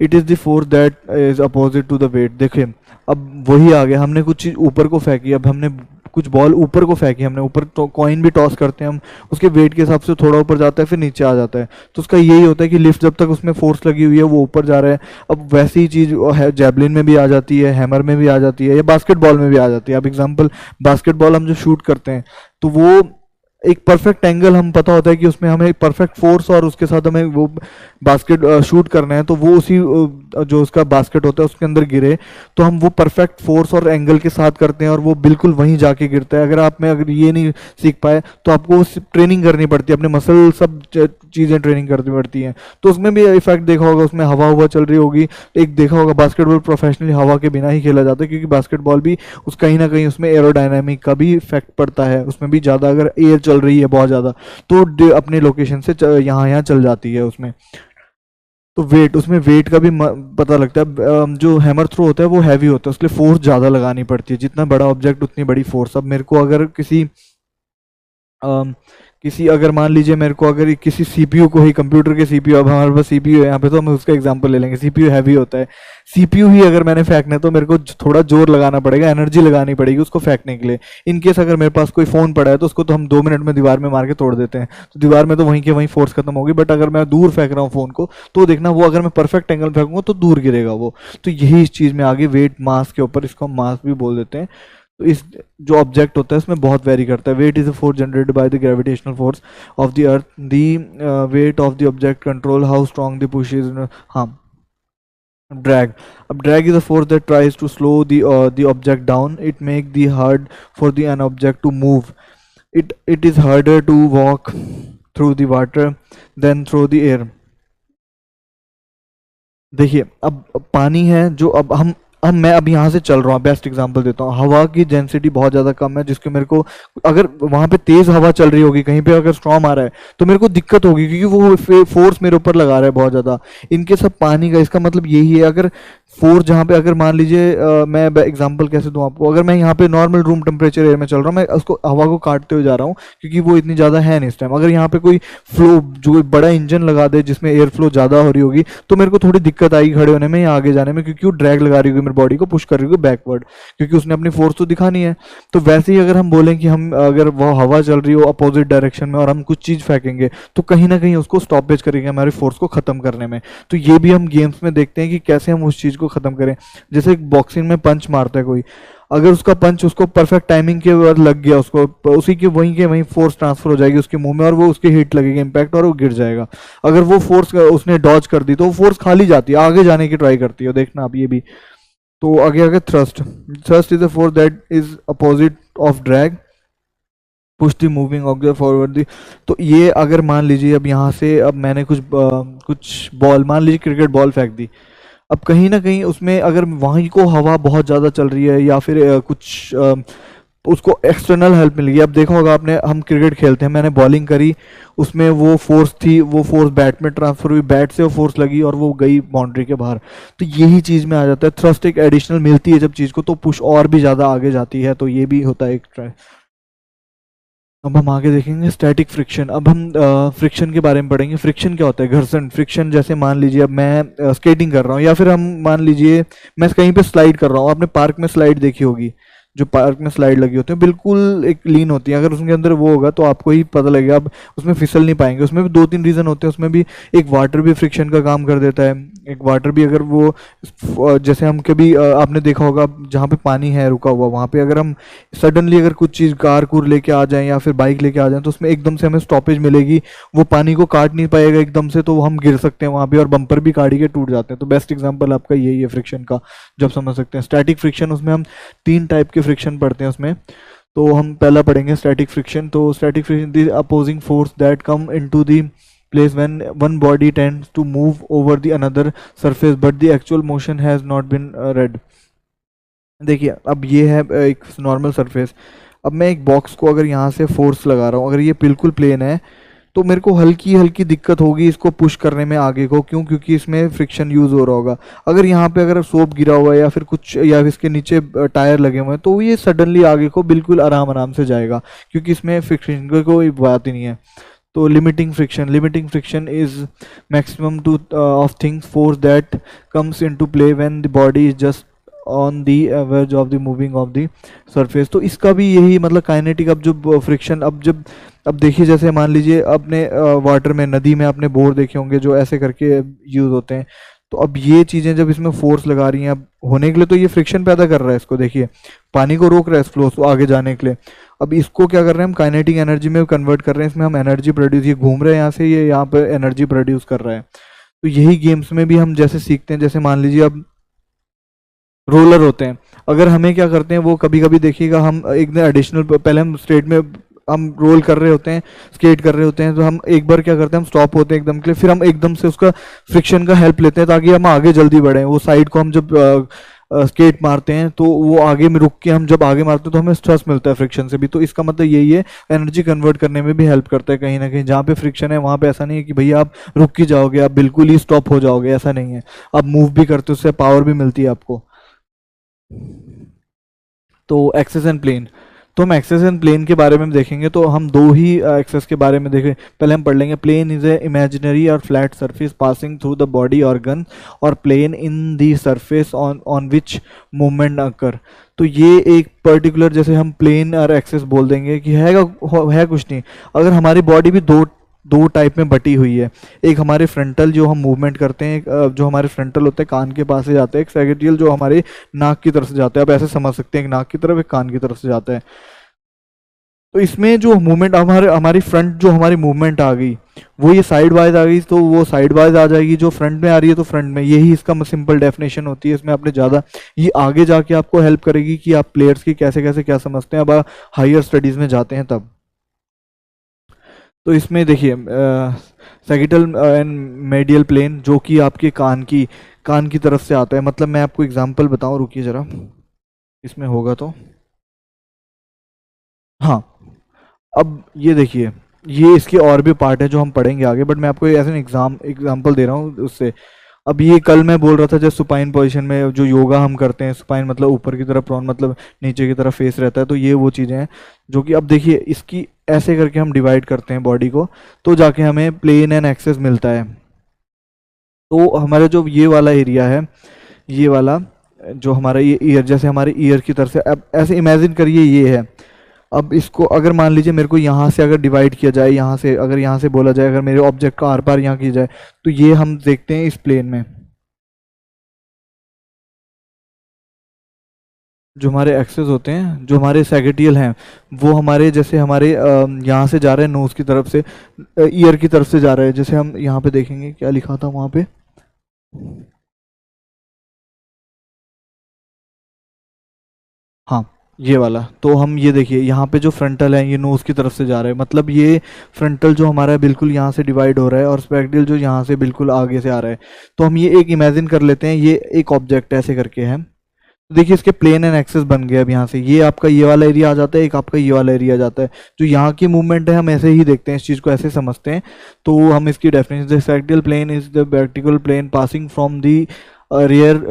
It is the force that is opposite to the weight. देखिए अब वही आ गया, हमने कुछ चीज़ ऊपर को फेंकी, अब हमने कुछ बॉल ऊपर को फेंकी, हमने ऊपर तो कॉइन भी टॉस करते हैं हम, उसके वेट के हिसाब से थोड़ा ऊपर जाता है फिर नीचे आ जाता है। तो उसका यही होता है कि लिफ्ट जब तक उसमें फोर्स लगी हुई है वो ऊपर जा रहा है। अब वैसी ही चीज़ जैवलिन में भी आ जाती है, हैमर में भी आ जाती है, या बास्केटबॉल में भी आ जाती है। अब एग्जाम्पल, बास्केटबॉल हम जो शूट करते हैं तो वो एक परफेक्ट एंगल हम पता होता है कि उसमें हमें परफेक्ट फोर्स और उसके साथ हमें वो बास्केट शूट करना है, तो वो उसी जो उसका बास्केट होता है उसके अंदर गिरे तो हम वो परफेक्ट फोर्स और एंगल के साथ करते हैं और वो बिल्कुल वहीं जाके गिरता है। अगर आप में अगर ये नहीं सीख पाए तो आपको ट्रेनिंग करनी पड़ती है, अपने मसल सब चीज़ें ट्रेनिंग करनी पड़ती हैं। तो उसमें भी इफेक्ट देखा होगा, उसमें हवा हुआ चल रही होगी। एक देखा होगा बास्केटबॉल प्रोफेशनली हवा के बिना ही खेला जाता है, क्योंकि बास्केटबॉल भी उस कहीं ना कहीं उसमें एरोडायनामिक का भी इफेक्ट पड़ता है। उसमें भी ज़्यादा अगर एयर चल रही है बहुत ज़्यादा तो अपने लोकेशन से यहाँ यहाँ चल जाती है उसमें। तो वेट, उसमें वेट का भी पता लगता है। जो हैमर थ्रो होता है वो हैवी होता है, उसके लिए फोर्स ज़्यादा लगानी पड़ती है। जितना बड़ा ऑब्जेक्ट उतनी बड़ी फोर्स। अब मेरे को अगर किसी अगर मान लीजिए मेरे को अगर किसी सीपीयू को ही, कंप्यूटर के सीपीयू, अब हमारे पास सीपीयू है यहाँ पे तो हम उसका एग्जांपल ले लेंगे। सीपीयू हैवी होता है, सीपीयू ही अगर मैंने फेंकना है तो मेरे को थोड़ा जोर लगाना पड़ेगा, एनर्जी लगानी पड़ेगी उसको फेंकने के लिए। इनकेस अगर मेरे पास कोई फ़ोन पड़ा है तो उसको तो हम 2 मिनट में दीवार में मार के तोड़ देते हैं, तो दीवार में तो वहीं के वहीं फोर्स खत्म होगी। बट अगर मैं दूर फेंक रहा हूँ फ़ोन को तो देखना वो अगर मैं परफेक्ट एंगल फेंकूंगा तो दूर गिरेगा वो। तो यही इस चीज़ में आगे वेट मास के ऊपर, इसको हम मास भी बोल देते हैं। तो इस जो ऑब्जेक्ट होता है उसमें बहुत वेरी करता है। Weight is a force generated by the gravitational force of the earth. The weight of the object control how strong the push is. हाँ, ड्रैग। अब drag is a force that tries to slow the object down. It make the hard for the an object to move. It is harder to walk through the water then through the air. देखिए अब पानी है जो, अब मैं अब यहाँ से चल रहा हूँ, बेस्ट एग्जांपल देता हूँ। हवा की डेंसिटी बहुत ज़्यादा कम है, जिसके मेरे को अगर वहाँ पे तेज़ हवा चल रही होगी, कहीं पे अगर स्टॉर्म आ रहा है तो मेरे को दिक्कत होगी, क्योंकि वो फोर्स मेरे ऊपर लगा रहा है बहुत ज़्यादा। इनके सब पानी का, इसका मतलब यही है, अगर फोर्स जहाँ पे, अगर मान लीजिए मैं एग्जांपल कैसे दूँ आपको, अगर मैं यहाँ पे नॉर्मल रूम टेम्परेचर एयर में चल रहा हूँ, मैं उसको हवा को काटते हुए जा रहा हूँ क्योंकि वो इतनी ज़्यादा है नहीं इस टाइम। अगर यहाँ पे कोई फ्लो, जो बड़ा इंजन लगा दे जिसमें एयर फ्लो ज़्यादा हो रही होगी, तो मेरे को थोड़ी दिक्कत आएगी खड़े होने में या आगे जाने में, क्योंकि वो ड्रैग लगा रही होगी मेरी बॉडी को, पुश कर रही होगी बैकवर्ड, क्योंकि उसने अपनी फोर्स तो दिखानी है। तो वैसे ही अगर हम बोलें कि हम अगर वो हवा चल रही हो अपोजिट डायरेक्शन में और हम कुछ चीज़ फेंकेंगे तो कहीं ना कहीं उसको स्टॉपेज करेंगे हमारी फोर्स को ख़त्म करने में। तो ये भी हम गेम्स में देखते हैं कि कैसे हम उस चीज़ को ख़त्म करें। जैसे बॉक्सिंग में पंच मारता है कोई, अगर उसका पंच उसको परफेक्ट टाइमिंग के बाद लग गया, उसको उसी के वहीं फोर्स ट्रांसफर हो जाएगी उसके मुंह में और वो उसके हिट लगेगी, इम्पैक्ट, और वो गिर जाएगा। अगर वो फोर्स उसने डॉज कर दी तो वो फोर्स खाली जाती है, आगे जाने की ट्राई करती है। देखना आप ये भी। तो आगे आगे thrust. Thrust is a force that is opposite of drag, push the moving object forward दी। तो ये अगर मान लीजिए अब यहाँ से, अब मैंने कुछ बॉल, मान लीजिए क्रिकेट बॉल फेंक दी, अब कहीं ना कहीं उसमें अगर वहीं को हवा बहुत ज़्यादा चल रही है या फिर उसको एक्सटर्नल हेल्प मिल गई। अब देखा होगा आपने, हम क्रिकेट खेलते हैं, मैंने बॉलिंग करी, उसमें वो फोर्स थी, वो फोर्स बैट में ट्रांसफर हुई, बैट से वो फोर्स लगी और वो गई बाउंड्री के बाहर। तो यही चीज़ में आ जाता है थ्रस्ट, एक एडिशनल मिलती है जब चीज़ को, तो पुश और भी ज़्यादा आगे जाती है। तो ये भी होता है एक ट्राई। अब हम आगे देखेंगे स्टैटिक फ्रिक्शन। अब हम फ्रिक्शन के बारे में पढ़ेंगे। फ्रिक्शन क्या होता है? घर्षण। फ्रिक्शन जैसे मान लीजिए अब मैं स्केटिंग कर रहा हूँ, या फिर हम मान लीजिए मैं कहीं पे स्लाइड कर रहा हूँ। आपने पार्क में स्लाइड देखी होगी जो पार्क में स्लाइड लगी होती है बिल्कुल एक लीन होती है, अगर उसके अंदर वो होगा तो आपको ही पता लगेगा, आप उसमें फिसल नहीं पाएंगे। उसमें भी दो तीन रीज़न होते हैं, उसमें भी एक वाटर भी फ्रिक्शन का काम कर देता है। एक वाटर भी अगर वो जैसे हम कभी आपने देखा होगा जहाँ पे पानी है रुका हुआ, वहाँ पे अगर हम सडनली अगर कुछ चीज़ कार कूर लेके आ जाएं या फिर बाइक लेके आ जाएं तो उसमें एकदम से हमें स्टॉपेज मिलेगी, वो पानी को काट नहीं पाएगा एकदम से, तो हम गिर सकते हैं वहाँ पे और बम्पर भी गाड़ी के टूट जाते हैं। तो बेस्ट एग्जांपल आपका यही है फ्रिक्शन का, जब समझ सकते हैं। स्टैटिक फ्रिक्शन, उसमें हम तीन टाइप के फ्रिक्शन पढ़ते हैं उसमें। तो हम पहला पढ़ेंगे स्टैटिक फ्रिक्शन। तो static friction, the opposing force that come into the place when one body tends to move over the another surface but the actual motion has not been read। देखिए अब ये है एक नॉर्मल सरफेस। अब मैं एक box को अगर यहाँ से फोर्स लगा रहा हूँ, अगर ये बिल्कुल प्लेन है तो मेरे को हल्की हल्की दिक्कत होगी इसको पुश करने में आगे को, क्यों? क्योंकि इसमें फ्रिक्शन यूज़ हो रहा होगा। अगर यहाँ पे अगर सोप गिरा हुआ है या फिर कुछ, या इसके नीचे टायर लगे हुए हैं, तो ये सडनली आगे को बिल्कुल आराम आराम से जाएगा, क्योंकि इसमें फ्रिक्शन की कोई बात ही नहीं है। तो limiting friction is maximum two of things force that comes into play when the body is just on the average of the moving of the surface. तो इसका भी यही मतलब काइनेटिक। अब जो फ्रिक्शन, अब देखिए जैसे मान लीजिए अपने वाटर में, नदी में आपने बोर देखे होंगे जो ऐसे करके यूज़ होते हैं। तो अब ये चीज़ें जब इसमें फोर्स लगा रही हैं अब होने के लिए, तो ये फ्रिक्शन पैदा कर रहा है, इसको देखिए पानी को रोक रहा है इस फ्लो को आगे जाने के लिए। अब इसको क्या कर रहे हैं हम, काइनेटिक एनर्जी में कन्वर्ट कर रहे हैं, इसमें हम एनर्जी प्रोड्यूस, ये घूम रहे हैं यहाँ से, ये यहाँ पर एनर्जी प्रोड्यूस कर रहा है। तो यही गेम्स में भी हम जैसे सीखते हैं, जैसे मान लीजिए अब रोलर होते हैं, अगर हमें क्या करते हैं वो कभी कभी देखिएगा हम एक दिन एडिशनल, पहले हम स्ट्रेट में हम रोल कर रहे होते हैं, स्केट कर रहे होते हैं, तो हम एक बार क्या करते हैं हम स्टॉप होते हैं एकदम के लिए, फिर हम एकदम से उसका फ्रिक्शन का हेल्प लेते हैं ताकि हम आगे जल्दी बढ़ें। वो साइड को हम जब स्केट मारते हैं तो वो आगे में रुक के हम जब आगे मारते हैं तो हमें स्ट्रेस मिलता है फ्रिक्शन से भी। तो इसका मतलब यही है, एनर्जी कन्वर्ट करने में भी हेल्प करता है कहीं ना कहीं। जहाँ पे फ्रिक्शन है वहाँ पे ऐसा नहीं है कि भैया आप रुक ही जाओगे, आप बिल्कुल ही स्टॉप हो जाओगे, ऐसा नहीं है। आप मूव भी करते हो, उससे पावर भी मिलती है आपको। तो एक्सेस एंड प्लेन, तो हम एक्सेस एंड प्लेन के बारे में देखेंगे। तो हम दो ही एक्सेस के बारे में देखें। पहले हम पढ़ लेंगे, प्लेन इज ए इमेजिनरी और flat surface passing through the body organ और plane in the surface on which movement occur. तो ये एक पर्टिकुलर, जैसे हम प्लेन और एक्सेस बोल देंगे कि है कुछ नहीं। अगर हमारी बॉडी भी दो टाइप में बटी हुई है, एक हमारे फ्रंटल जो हम मूवमेंट करते हैं, जो हमारे फ्रंटल होते हैं कान के पास से जाते हैं, एक सैगिटियल जो हमारे नाक की तरफ से जाता है। आप ऐसे समझ सकते हैं, एक नाक की तरफ एक कान की तरफ से जाता है। तो इसमें जो मूवमेंट हमारी फ्रंट जो हमारी मूवमेंट आ गई वो ये साइड वाइज आ गई, तो वो साइड वाइज आ जाएगी। जो फ्रंट में आ रही है तो फ्रंट में, यही इसका सिंपल डेफिनेशन होती है। इसमें आपने ज़्यादा, ये आगे जाके आपको हेल्प करेगी कि आप प्लेयर्स की कैसे कैसे क्या समझते हैं, अब आप हायर स्टडीज़ में जाते हैं तब। तो इसमें देखिए सैगिटल एंड मेडियल प्लेन जो कि आपके कान की तरफ से आता है। मतलब मैं आपको एग्जांपल बताऊं, रुकिए ज़रा, इसमें होगा तो हाँ। अब ये देखिए, ये इसके और भी पार्ट है जो हम पढ़ेंगे आगे, बट मैं आपको ऐसे एग्जांपल दे रहा हूँ उससे। अब ये कल मैं बोल रहा था जैसे सुपाइन पोजीशन में जो योगा हम करते हैं, सुपाइन मतलब ऊपर की तरफ, प्रॉन मतलब नीचे की तरफ फेस रहता है। तो ये वो चीज़ें हैं जो कि अब देखिए इसकी ऐसे करके हम डिवाइड करते हैं बॉडी को, तो जाके हमें प्लेन एंड एक्सेस मिलता है। तो हमारा जो ये वाला एरिया है, ये वाला जो हमारा ये ईयर, जैसे हमारे ईयर की तरफ से, अब ऐसे इमेजिन करिए ये है। अब इसको अगर मान लीजिए मेरे को यहाँ से अगर डिवाइड किया जाए, यहाँ से अगर यहाँ से बोला जाए अगर मेरे ऑब्जेक्ट का आर पार यहाँ किया जाए, तो ये हम देखते हैं इस प्लेन में जो हमारे एक्सेस होते हैं, जो हमारे सैगिटियल हैं, वो हमारे जैसे हमारे यहाँ से जा रहे हैं नोज की तरफ से, ईयर की तरफ से जा रहे हैं। जैसे हम यहाँ पे देखेंगे क्या लिखा था वहाँ पे, हाँ ये वाला। तो हम ये देखिए यहाँ पे जो फ्रंटल है ये नोज की तरफ से जा रहा है, मतलब ये फ्रंटल जो हमारा है बिल्कुल यहाँ से डिवाइड हो रहा है, और स्पेक्टियल जो यहाँ से बिल्कुल आगे से आ रहा है। तो हम ये एक इमेजिन कर लेते हैं, ये एक ऑब्जेक्ट ऐसे करके है। तो देखिए इसके प्लेन एंड एक्सेस बन गए। अब यहाँ से ये आपका ये वाला एरिया आ जाता है, एक आपका ये वाला एरिया आ जाता है। जो यहाँ की मूवमेंट है हम ऐसे ही देखते हैं, इस चीज़ को ऐसे समझते हैं। तो हम इसकी definition, the sagittal plane is the vertical plane passing from the rear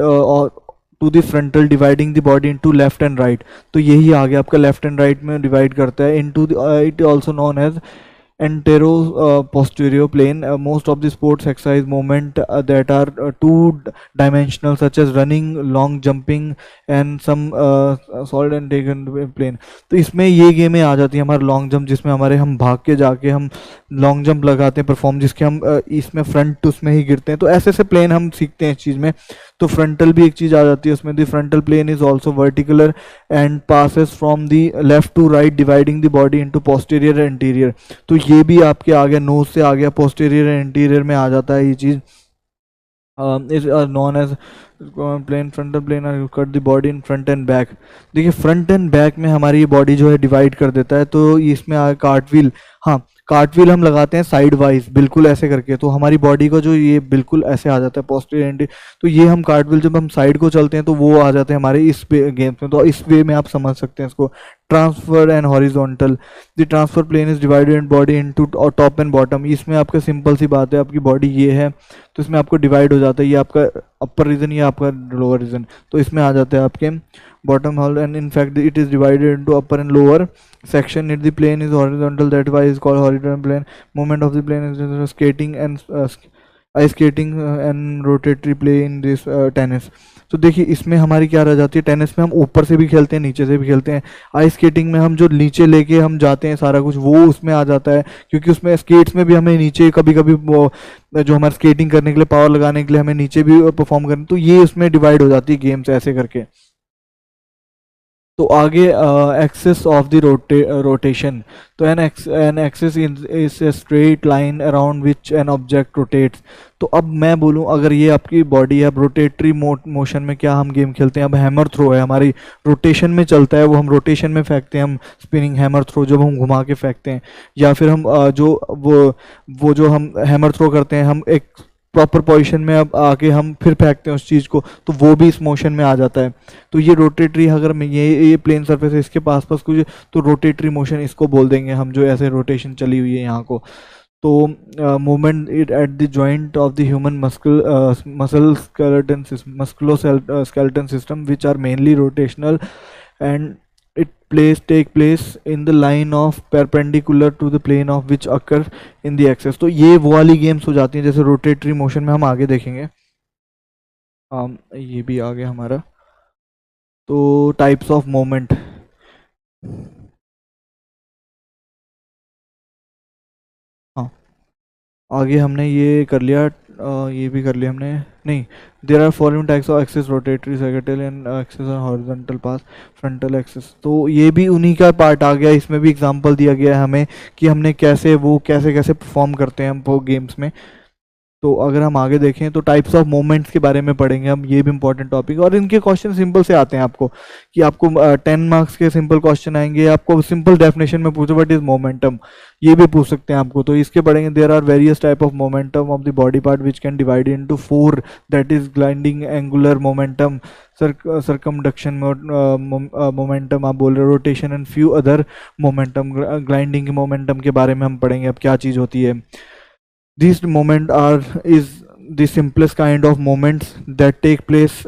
to the frontal dividing the body into left and right. तो यही आ गया आपका लेफ्ट एंड राइट में डिवाइड करता है into it also known as antero posterior plane. Most of the sports exercise movement that are two-dimensional, such as running, long jumping, and some solid and taken plane. तो इसमें ये गेमें आ जाती है हमारा long jump, जिसमें हमारे हम भाग के जाके हम लॉन्ग जंप लगाते हैं परफॉर्म, जिसके हम इसमें फ्रंट उसमें ही गिरते हैं। तो ऐसे ऐसे प्लेन हम सीखते हैं इस चीज़ में। तो फ्रंटल भी एक चीज़ आ जाती है उसमें। The frontal plane is also vertical and passes from the left to right, dividing the body into posterior and interior. तो ये भी आपके आ गया, नोज से आ गया, पोस्टीरियर एंड इंटीरियर में आ जाता है ये चीज़। Is known as plane frontal plane are cut the body in front and back. देखिए फ्रंट एंड बैक में हमारी ये बॉडी जो है डिवाइड कर देता है। तो इसमें आ कार्टव्हील, हाँ कार्टव्हील हम लगाते हैं साइड वाइज बिल्कुल ऐसे करके, तो हमारी बॉडी को जो ये बिल्कुल ऐसे आ जाता है पोस्टीरियर एंड। तो ये हम कार्टव्हील जब हम साइड को चलते हैं तो वो आ जाते हैं हमारे इस गेम्स में। तो इस वे में आप समझ सकते हैं इसको। Transfer and horizontal, the transfer plane is divided body into top and bottom. इसमें आपका सिंपल सी बात है, आपकी बॉडी ये है तो इसमें आपको डिवाइड हो जाता है, ये आपका अपर रीजन, ये आपका लोअर रीजन, तो इसमें आ जाते हैं आपके bottom hole, and in fact it is divided into upper and lower section. If the plane is horizontal, that why is called horizontal plane. Movement of the plane is skating and ice skating and rotatory play in this tennis. तो देखिए इसमें हमारी क्या रह जाती है, tennis में हम ऊपर से भी खेलते हैं नीचे से भी खेलते हैं। आइस स्केटिंग में हम जो नीचे लेके हम जाते हैं सारा कुछ वो उसमें आ जाता है, क्योंकि उसमें स्केट्स में भी हमें नीचे कभी कभी वो जो हमारे स्केटिंग करने के लिए पावर लगाने के लिए हमें नीचे भी परफॉर्म करना, तो ये उसमें डिवाइड हो जाती है गेम्स ऐसे करके। तो आगे एक्सिस ऑफ द रोटेशन। तो an axis is a straight line around which an object rotates. तो अब मैं बोलूँ अगर ये आपकी बॉडी है, अब रोटेटरी मोशन में क्या हम गेम खेलते हैं, अब हैमर थ्रो है, हमारी रोटेशन में चलता है वो, हम रोटेशन में फेंकते हैं, हम स्पिनिंग हैमर थ्रो जब हम घुमा के फेंकते हैं, या फिर हम जो वो जो हम हैमर थ्रो करते हैं हम एक प्रॉपर पोजीशन में अब आके हम फिर फेंकते हैं उस चीज़ को, तो वो भी इस मोशन में आ जाता है। तो ये रोटेटरी, अगर मैं ये प्लेन सरफेस है इसके पास कुछ, तो रोटेटरी मोशन इसको बोल देंगे हम, जो ऐसे रोटेशन चली हुई है यहाँ को। तो movement it at the joint of the human muscle skeleton system which are mainly rotational and take place in the line of perpendicular to the plane of which occur in the axis। तो ये वो वाली games हो जाती हैं जैसे rotatory motion में हम आगे देखेंगे। ये भी आ गया हमारा। तो टाइप्स ऑफ मोमेंट, हाँ आगे हमने ये कर लिया, ये भी कर लिया हमने, नहीं there are following types of axis, rotatory, sagittal and axis और हॉरिजॉन्टल पास, फ्रंटल एक्सिस। तो ये भी उन्हीं का पार्ट आ गया। इसमें भी एग्जांपल दिया गया है हमें कि हमने कैसे कैसे परफॉर्म करते हैं हम वो गेम्स में। तो अगर हम आगे देखें तो टाइप्स ऑफ मोमेंट्स के बारे में पढ़ेंगे हम, ये भी इंपॉर्टेंट टॉपिक। और इनके क्वेश्चन सिंपल से आते हैं आपको, कि आपको 10 मार्क्स के सिंपल क्वेश्चन आएंगे, आपको सिंपल डेफिनेशन में पूछो व्हाट इज मोमेंटम, ये भी पूछ सकते हैं आपको। तो इसके पढ़ेंगे there are various type of momentum of the body part which can divide into 4, that is gliding, angular momentum, circumduction momentum आप बोल रहे हो, rotation and few other momentum. Gliding के मोमेंटम के बारे में हम पढ़ेंगे अब क्या चीज़ होती है। These moments is the simplest kind of moments that take place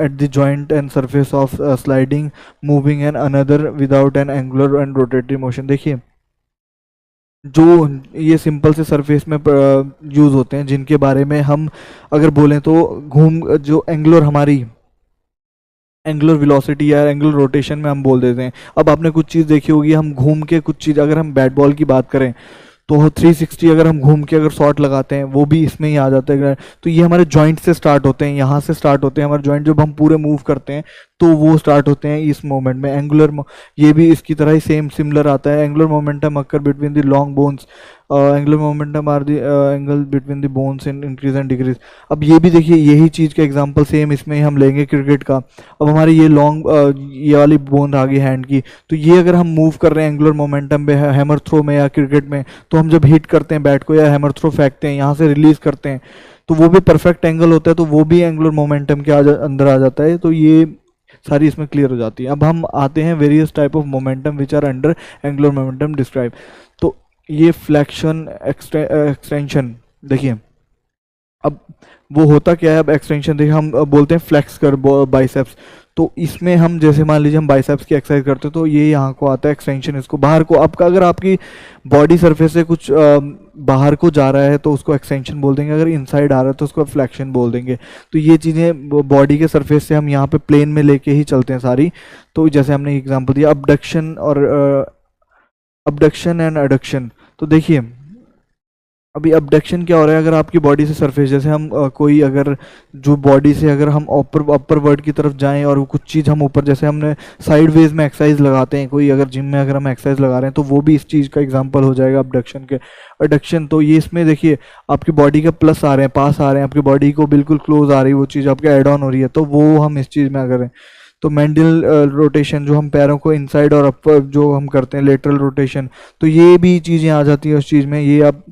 at the joint and surface of sliding, moving and another without an angular and rotatory motion। देखिए जो ये सिंपल से सरफेस में यूज़ होते हैं, जिनके बारे में हम अगर बोलें तो जो एंगुलर हमारी एंगुलर वेलोसिटी या एंगुलर रोटेशन में हम बोल देते हैं। अब आपने कुछ चीज़ देखी होगी, हम घूम के कुछ चीज़, अगर हम बैट बॉल की बात करें तो 360 अगर हम घूम के अगर शॉट लगाते हैं वो भी इसमें ही आ जाता है। तो ये हमारे जॉइंट से स्टार्ट होते हैं, यहाँ से स्टार्ट होते हैं हमारे जॉइंट, जब हम पूरे मूव करते हैं तो वो स्टार्ट होते हैं इस मोमेंट में। एंगुलर ये भी इसकी तरह ही सिमिलर आता है। Angular momentum occur between the long bones, angular momentum are the angle between the bones in increase and decrease. अब ये भी देखिए यही चीज़ का एग्जांपल सेम इसमें हम लेंगे क्रिकेट का। अब हमारी ये लॉन्ग ये वाली बोन आ गई हैंड की, तो ये अगर हम मूव कर रहे हैं एंगुलर मोमेंटम में हैमर थ्रो में या क्रिकेट में, तो हम जब हिट करते हैं बैट को या हैमर थ्रो फेंकते हैं, यहाँ से रिलीज करते हैं, तो वो भी परफेक्ट एंगल होता है, तो वो भी एंगुलर मोमेंटम के अंदर आ जाता है। तो ये सारी इसमें क्लियर हो जाती है। अब हम आते हैं various type of momentum which are under angular momentum describe. तो ये फ्लेक्शन, एक्सटेंशन, देखिए अब वो होता क्या है, अब एक्सटेंशन देखिए हम बोलते हैं फ्लेक्स कर बाइसेप्स, तो इसमें हम जैसे मान लीजिए हम बाइसेप्स की एक्सरसाइज करते हैं तो ये यहाँ को आता है एक्सटेंशन, इसको बाहर को आपका अगर आपकी बॉडी सरफेस से कुछ बाहर को जा रहा है तो उसको एक्सटेंशन बोल देंगे, अगर इनसाइड आ रहा है तो उसको फ्लेक्शन बोल देंगे। तो ये चीज़ें बॉडी के सरफेस से हम यहाँ पे प्लेन में लेके ही चलते हैं सारी। तो जैसे हमने एग्जांपल दिया अबडक्शन और अबडक्शन एंड एडक्शन, तो देखिए अभी अबडक्शन क्या हो रहा है, अगर आपकी बॉडी से सरफेस जैसे हम कोई अगर जो बॉडी से अगर हम अपर वर्ड की तरफ जाएं और कुछ चीज़ हम ऊपर, जैसे हमने साइड वेज में एक्सरसाइज लगाते हैं, कोई अगर जिम में अगर हम एक्सरसाइज लगा रहे हैं तो वो भी इस चीज़ का एग्जांपल हो जाएगा अबडक्शन के। एडक्शन तो ये इसमें देखिए आपकी बॉडी के प्लस आ रहे हैं, पास आ रहे हैं, आपकी बॉडी को बिल्कुल क्लोज आ रही है वो चीज़, आपके एड ऑन हो रही है, तो वो हम इस चीज़ में अगर तो मेंडल रोटेशन जो हम पैरों को इनसाइड और अपर जो हम करते हैं लेटरल रोटेशन, तो ये भी चीज़ें आ जाती हैं उस चीज़ में। ये आप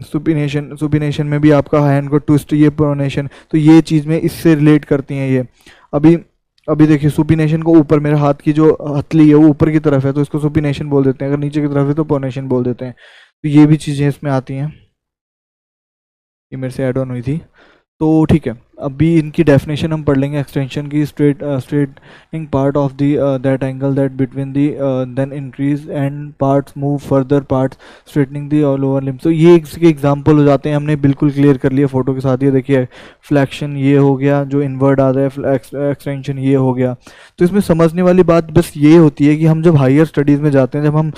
सुपिनेशन में भी आपका हैंड को ट्विस्ट, ये प्रोनेशन, तो ये चीज़ में इससे रिलेट करती हैं ये। अभी अभी देखिए सुपिनेशन को ऊपर, मेरे हाथ की जो हथली है वो ऊपर की तरफ है तो इसको सुपिनेशन बोल देते हैं, अगर नीचे की तरफ है तो प्रोनेशन बोल देते हैं। तो ये भी चीज़ें इसमें आती हैं, ये मेरे से ऐड ऑन हुई थी। तो ठीक है, अभी इनकी डेफिनेशन हम पढ़ लेंगे। एक्सटेंशन की straightening part of the that angle that between the then increase and parts move further parts straightening the lower limbs. तो ये इसके एग्जांपल हो जाते हैं, हमने बिल्कुल क्लियर कर लिया फोटो के साथ। ये देखिए फ्लैक्शन ये हो गया, जो इनवर्ड आ रहा है एक्सटेंशन ये हो गया। तो इसमें समझने वाली बात बस ये होती है कि हम जब हायर स्टडीज़ में जाते हैं, जब हम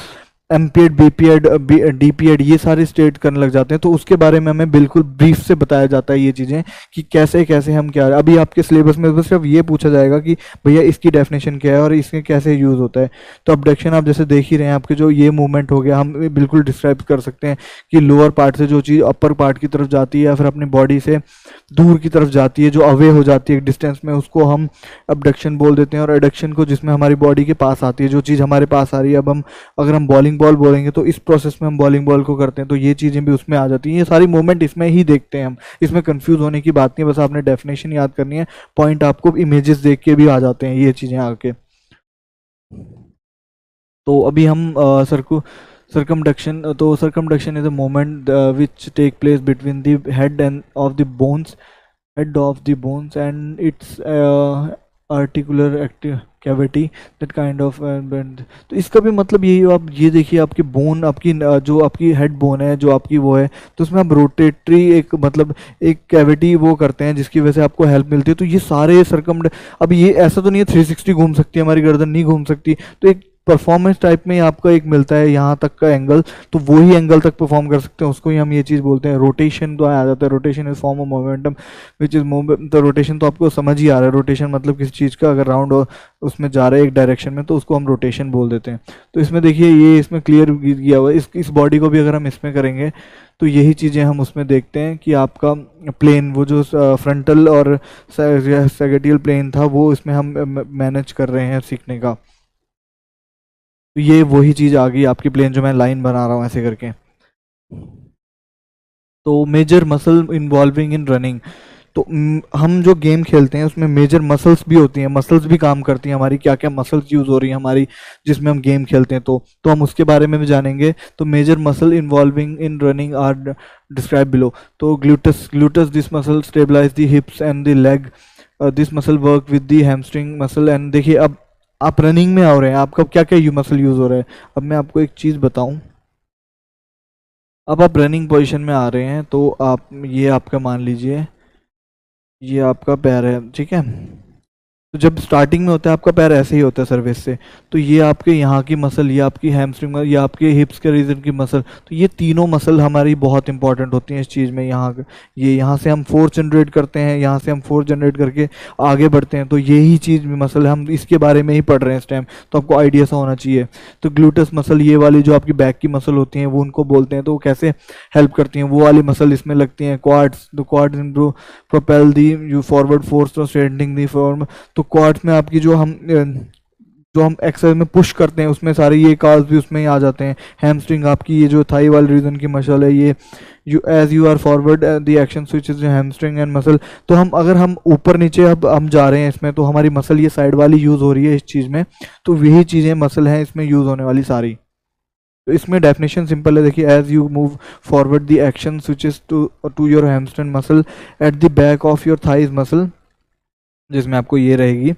एमपीएड बीपीएड डीपीएड ये सारे स्टेट करने लग जाते हैं, तो उसके बारे में हमें बिल्कुल ब्रीफ से बताया जाता है ये चीज़ें कि कैसे कैसे हम क्या। अभी आपके सिलेबस में बस सिर्फ ये पूछा जाएगा कि भैया इसकी डेफिनेशन क्या है और इसमें कैसे यूज़ होता है। तो अबडक्शन आप जैसे देख ही रहे हैं, आपके जो ये मूवमेंट हो गया, हम बिल्कुल डिस्क्राइब कर सकते हैं कि लोअर पार्ट से जो चीज़ अपर पार्ट की तरफ जाती है या फिर अपनी बॉडी से दूर की तरफ जाती है, जो अवे हो जाती है डिस्टेंस में, उसको हम अबडक्शन बोल देते हैं। और एडक्शन को जिसमें हमारी बॉडी के पास आती है, जो चीज़ हमारे पास आ रही है। अब हम अगर हम बॉलिंग बॉल बोलेंगे तो इस प्रोसेस में हम बॉलिंग बॉल को करते हैं, तो ये चीज़ें भी उसमें आ जाती हैं। ये सारी मूवमेंट इसमें ही देखते हैं हम, इसमें कंफ्यूज होने की बात नहीं है, बस आपने डेफिनेशन याद करनी है, पॉइंट आपको इमेजेस देख के भी आ जाते हैं ये चीज़ें आके। तो अभी हम circumduction, तो circumduction is a movement which take place between the head and of the bones, head of the bones and its articular active cavity that kind of bend। तो इसका भी मतलब यही, आप ये देखिए आपकी बोन, आपकी जो आपकी हेड बोन है जो आपकी वो है, तो उसमें हम रोटेटरी एक मतलब एक कैविटी वो करते हैं जिसकी वजह से आपको हेल्प मिलती है। तो ये सारे अब ये ऐसा तो नहीं है 360 घूम सकती है हमारी गर्दन, नहीं घूम सकती, तो एक परफॉर्मेंस टाइप में आपका एक मिलता है यहाँ तक का एंगल, तो वो ही एंगल तक परफॉर्म कर सकते हैं, उसको ही हम ये चीज़ बोलते हैं रोटेशन। तो आ जाता है rotation is form of momentum which is movement. तो रोटेशन तो आपको समझ ही आ रहा है, रोटेशन मतलब किसी चीज़ का अगर राउंड उसमें जा रहा है एक डायरेक्शन में तो उसको हम रोटेशन बोल देते हैं। तो इसमें देखिए ये इसमें क्लियर किया हुआ है। इस बॉडी को भी अगर हम इसमें करेंगे तो यही चीज़ें हम उसमें देखते हैं कि आपका प्लेन वो जो फ्रंटल और सैगिटियल प्लेन था वो इसमें हम मैनेज कर रहे हैं सीखने का। तो ये वही चीज़ आ गई आपकी प्लेन जो मैं लाइन बना रहा हूँ ऐसे करके। तो major muscle involving in running, तो हम जो गेम खेलते हैं उसमें मेजर मसल्स भी होती हैं, मसल्स भी काम करती हैं हमारी, क्या क्या मसल्स यूज़ हो रही हैं हमारी जिसमें हम गेम खेलते हैं, तो हम उसके बारे में भी जानेंगे। तो major muscle involving in running are describe below. तो gluteus this muscle stabilise the hips and the leg, this muscle work with the hamstring muscle. And देखिए अब आप रनिंग में आ रहे हैं, आपका क्या क्या मसल यूज़ हो रहा है। अब मैं आपको एक चीज़ बताऊं, अब आप रनिंग पोजीशन में आ रहे हैं तो आप ये आपका मान लीजिए ये आपका पैर है, ठीक है। तो जब स्टार्टिंग में होता है आपका पैर ऐसे ही होता है सर्विस से, तो ये आपके यहाँ की मसल, ये आपकी हैमस्ट्रिंग, ये आपके हिप्स के रीजन की मसल, तो ये तीनों मसल हमारी बहुत इंपॉर्टेंट होती हैं इस चीज़ में। यहाँ से हम फोर्स जनरेट करते हैं, यहाँ से हम फोर्स जनरेट करके आगे बढ़ते हैं, तो यही चीज़ मसल हम इसके बारे में ही पढ़ रहे हैं इस टाइम, तो आपको आइडिया सा होना चाहिए। तो ग्लूटस मसल ये वाली जो आपकी बैक की मसल होती हैं वो उनको बोलते हैं, तो वो कैसे हेल्प करती हैं, वो वाली मसल इसमें लगती हैं। Quads, the quads improve propel the you forward force to straightening the form. तो क्वाड्स में आपकी जो हम एक्सरसाइज में पुश करते हैं उसमें सारे ये कार्ब्स भी उसमें ही आ जाते हैं। हैमस्ट्रिंग आपकी ये जो थाई वाले रीजन की मसल है, ये you are forward the action switch is hamstring and muscle. तो हम अगर हम ऊपर नीचे अब हम जा रहे हैं इसमें, तो हमारी मसल ये साइड वाली यूज़ हो रही है इस चीज़ में, तो वही चीज़ें मसल हैं इसमें यूज़ होने वाली सारी। तो इसमें डेफिनेशन सिंपल है, देखिए, as you move forward the action switches to your hamstring muscle at the back of your thighs muscle, जिसमें आपको ये रहेगी।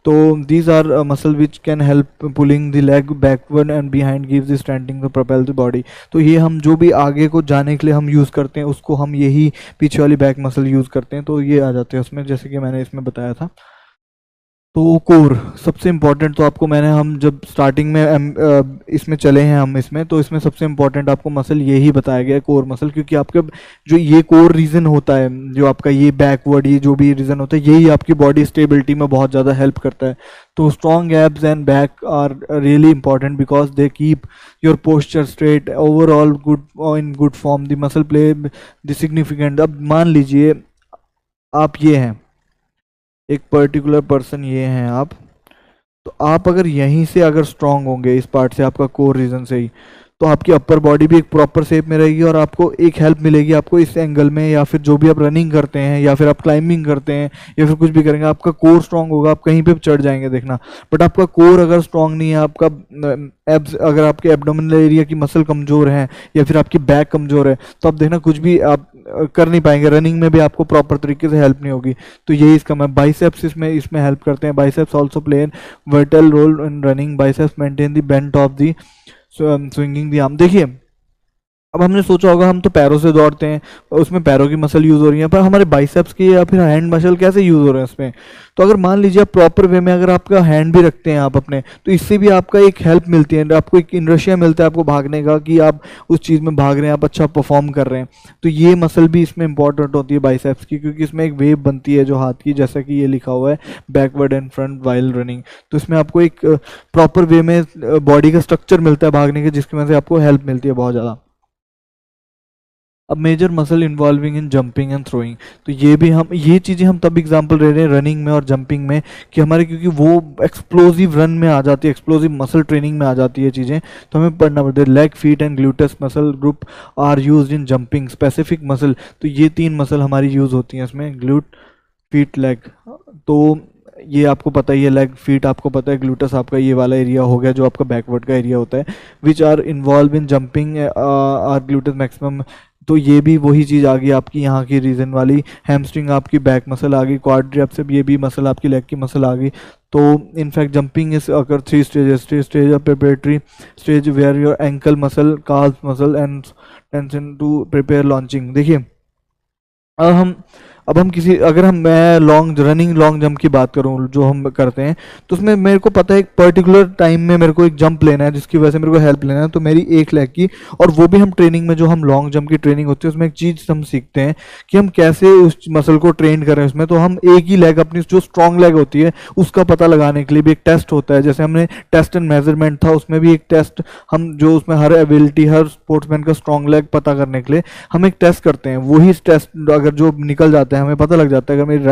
तो these are muscle which can help pulling the leg backward and behind gives the strengthening to propel the body. तो ये हम जो भी आगे को जाने के लिए हम यूज़ करते हैं उसको हम यही पीछे वाली बैक मसल यूज़ करते हैं, तो ये आ जाते हैं उसमें, जैसे कि मैंने इसमें बताया था। तो कोर सबसे इम्पोर्टेंट, तो आपको मैंने, हम जब स्टार्टिंग में इसमें चले हैं हम इसमें, तो इसमें सबसे इम्पोर्टेंट आपको मसल यही बताया गया है, कोर मसल, क्योंकि आपके जो ये कोर रीजन होता है, जो आपका ये बैकवर्ड, ये जो भी रीजन होता है, यही आपकी बॉडी स्टेबिलिटी में बहुत ज़्यादा हेल्प करता है। तो strong abs and back are really important because they keep your posture straight, overall good, in good form. The muscle play the significant. अब मान लीजिए आप ये हैं, एक पर्टिकुलर पर्सन ये हैं आप, तो आप अगर यहीं से अगर स्ट्रांग होंगे, इस पार्ट से, आपका कोर रीजन से ही, तो आपकी अपर बॉडी भी एक प्रॉपर शेप में रहेगी और आपको एक हेल्प मिलेगी आपको इस एंगल में, या फिर जो भी आप रनिंग करते हैं या फिर आप क्लाइंबिंग करते हैं या फिर कुछ भी करेंगे, आपका कोर स्ट्रांग होगा, आप कहीं पे भी चढ़ जाएंगे, देखना। बट आपका कोर अगर स्ट्रांग नहीं है, आपका एब्स, अगर आपके एब्डोमिनल एरिया की मसल कमज़ोर है या फिर आपकी बैक कमज़ोर है, तो आप देखना कुछ भी आप कर नहीं पाएंगे, रनिंग में भी आपको प्रॉपर तरीके से हेल्प नहीं होगी। तो यही इसका मैं, बाइसेप्स इसमें हेल्प करते हैं। Biceps also play an vertical role in running. Biceps maintain the bent of the swinging the arm. देखिए, अब हमने सोचा होगा हम तो पैरों से दौड़ते हैं, उसमें पैरों की मसल यूज़ हो रही है, पर हमारे बाइसेप्स की या फिर हैंड मसल कैसे यूज़ हो रहे हैं उसमें। तो अगर मान लीजिए आप प्रॉपर वे में अगर आपका हैंड भी रखते हैं आप अपने, तो इससे भी आपका एक हेल्प मिलती है, आपको एक इनर्शिया मिलता है आपको भागने का, कि आप उस चीज़ में भाग रहे हैं, आप अच्छा परफॉर्म कर रहे हैं। तो ये मसल भी इसमें इंपॉर्टेंट होती है बाइसेप्स की, क्योंकि इसमें एक वेव बनती है जो हाथ की, जैसा कि ये लिखा हुआ है backward and front while running. तो इसमें आपको एक प्रॉपर वे में बॉडी का स्ट्रक्चर मिलता है भागने के, जिसकी वजह से आपको हेल्प मिलती है बहुत ज़्यादा। अब major muscle involving in jumping and throwing, तो ये भी हम, ये चीज़ें हम तब एग्जांपल ले रहे हैं रनिंग में और जंपिंग में, कि हमारे, क्योंकि वो एक्सप्लोजिव रन में आ जाती है, एक्सप्लोजिव मसल ट्रेनिंग में आ जाती है चीज़ें, तो हमें पढ़ना पड़ता है। Leg, feet and gluteus muscle group are use in jumping. Specific muscle, तो ये 3 मसल हमारी यूज़ होती हैं इसमें, ग्लूट, फीट, लेग। तो ये आपको पता ही है, लेग, फीट आपको पता है, ग्लूटस आपका ये वाला एरिया हो गया जो आपका बैकवर्ड का एरिया होता है। Which are involve in jumping are gluteus maximum. तो ये भी वही चीज़ आ गई आपकी यहाँ की रीजन वाली। हैमस्ट्रिंग आपकी बैक मसल आ गई, क्वाड्रिसेप्स, ये भी मसल आपकी लेग की मसल आ गई। तो इनफैक्ट जंपिंग इज अगर 3 stages. Stage of preparatory stage where your ankle muscle, calf muscle and tension to prepare launching. देखिए, अब हम किसी, अगर हम, मैं लॉन्ग रनिंग लॉन्ग जंप की बात करूं जो हम करते हैं, तो उसमें मेरे को पता है एक पर्टिकुलर टाइम में मेरे को एक जंप लेना है जिसकी वजह से मेरे को हेल्प लेना है, तो मेरी एक लेग की, और वो भी हम ट्रेनिंग में, जो हम लॉन्ग जंप की ट्रेनिंग होती है उसमें एक चीज़ हम सीखते हैं कि हम कैसे उस मसल को ट्रेन करें उसमें। तो हम एक ही लेग, अपनी जो स्ट्रॉन्ग लेग होती है उसका पता लगाने के लिए भी एक टेस्ट होता है, जैसे हमने टेस्ट एंड मेजरमेंट था, उसमें भी एक टेस्ट, हम जो उसमें हर एबिलिटी, हर स्पोर्ट्समैन का स्ट्रॉन्ग लेग पता करने के लिए हम एक टेस्ट करते हैं। वही टेस्ट अगर जो निकल जाता है, हमें पता लग जाता है अगर मेरी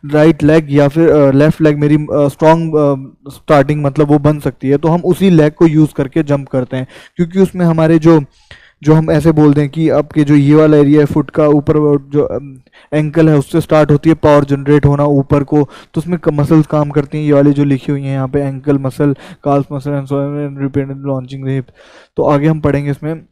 राइट लेग या फिर लेफ्ट लेग मेरी स्ट्रॉन्ग स्टार्टिंग मतलब वो बन सकती है, तो हम उसी लेग को यूज़ करके जंप करते हैं, क्योंकि उसमें हमारे जो हम ऐसे बोल दें कि आपके जो ये वाला एरिया है फुट का ऊपर, जो एंकल है उससे स्टार्ट होती है पावर जनरेट होना ऊपर को, तो उसमें मसल्स काम करती हैं, ये वाली जो लिखी हुई हैं यहाँ पे, ankle muscle, calf muscle and repeated launching the hip. तो आगे हम पढ़ेंगे इसमें।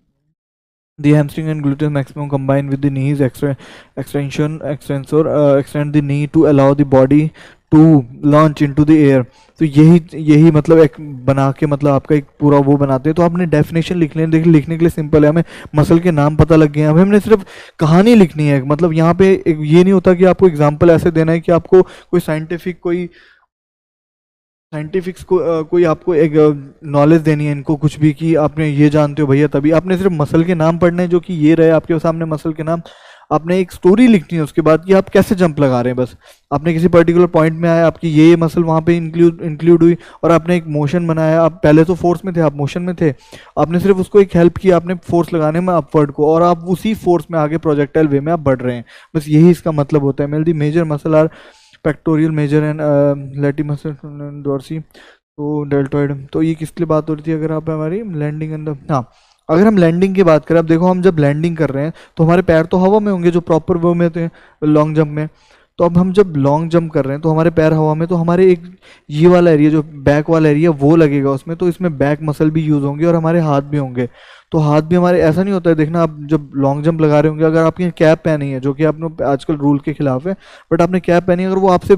The hamstring and gluteus maximum combine with the knees extensor extend the knee to allow the body to launch into the air। तो यही मतलब एक बना के, मतलब आपका एक पूरा वो बनाते हैं। तो आपने डेफिनेशन लिख लें, देखिए लिखने के लिए सिंपल है, हमें मसल के नाम पता लग गए हैं, अब हमने सिर्फ कहानी लिखनी है। मतलब यहाँ पे ये नहीं होता कि आपको एग्जाम्पल ऐसे देना है कि आपको कोई साइंटिफिक्स को कोई आपको एक नॉलेज देनी है इनको कुछ भी, कि आपने ये जानते हो भैया, तभी आपने सिर्फ मसल के नाम पढ़ने हैं, जो कि ये रहे आपके सामने मसल के नाम। आपने एक स्टोरी लिखनी है उसके बाद कि आप कैसे जंप लगा रहे हैं, बस आपने किसी पर्टिकुलर पॉइंट में आया, आपकी ये मसल वहाँ पे इंक्लूड हुई, और आपने एक मोशन बनाया। आप पहले तो फोर्स में थे, आप मोशन में थे, आपने सिर्फ उसको एक हेल्प की, आपने फोर्स लगाने में अपवर्ड को, और आप उसी फोर्स में आगे प्रोजेक्टाइल वे में आप बढ़ रहे हैं, बस यही इसका मतलब होता है। Male the major muscle are pectoral major and lati muscle dorsi, तो डेल्टॉइड। तो ये किसके लिए बात हो रही थी, अगर आप हमारी लैंडिंग एंड हाँ, अगर हम लैंडिंग की बात करें, अब देखो हम जब लैंडिंग कर रहे हैं तो हमारे पैर तो हवा में होंगे जो प्रॉपर वो में थे लॉन्ग जंप में, तो अब हम जब लॉन्ग जंप कर रहे हैं तो हमारे पैर हवा में, तो हमारे एक ये वाला एरिया जो बैक वाला एरिया वो लगेगा उसमें, तो इसमें बैक मसल भी यूज़ होंगे और हमारे हाथ भी होंगे। तो हाथ भी हमारे, ऐसा नहीं होता है, देखना आप जब लॉन्ग जंप लगा रहे होंगे, अगर आपकी कैप पहनी है जो कि आपने आजकल रूल के खिलाफ है, बट आपने कैप पहनी है, अगर वो आपसे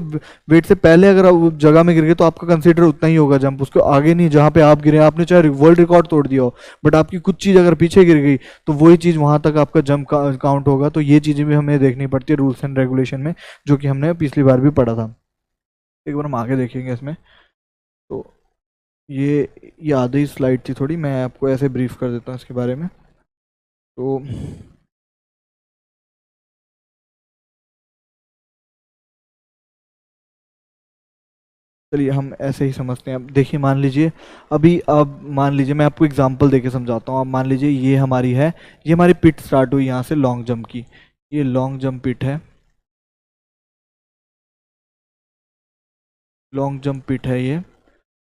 वेट से पहले अगर आप उस जगह में गिर गए तो आपका कंसीडर उतना ही होगा जंप, उसको आगे नहीं जहाँ पे आप गिरे, आपने चाहे वर्ल्ड रिकॉर्ड तोड़ दिया हो, बट आपकी कुछ चीज़ अगर पीछे गिर गई तो वही चीज़ वहाँ तक आपका जंप काउंट होगा। तो ये चीज़ें भी हमें देखनी पड़ती है रूल्स एंड रेगुलेशन में, जो कि हमने पिछली बार भी पढ़ा था। एक बार हम आगे देखेंगे इसमें। तो ये आधी स्लाइड थी थोड़ी, मैं आपको ऐसे ब्रीफ कर देता हूँ इसके बारे में। तो चलिए हम ऐसे ही समझते हैं। अब देखिए, मान लीजिए अभी, अब मान लीजिए मैं आपको एग्जांपल देके समझाता हूँ। अब मान लीजिए ये हमारी है, ये हमारी पिट स्टार्ट हुई यहाँ से लॉन्ग जंप की, ये लॉन्ग जंप पिट है, लॉन्ग जंप पिट है ये।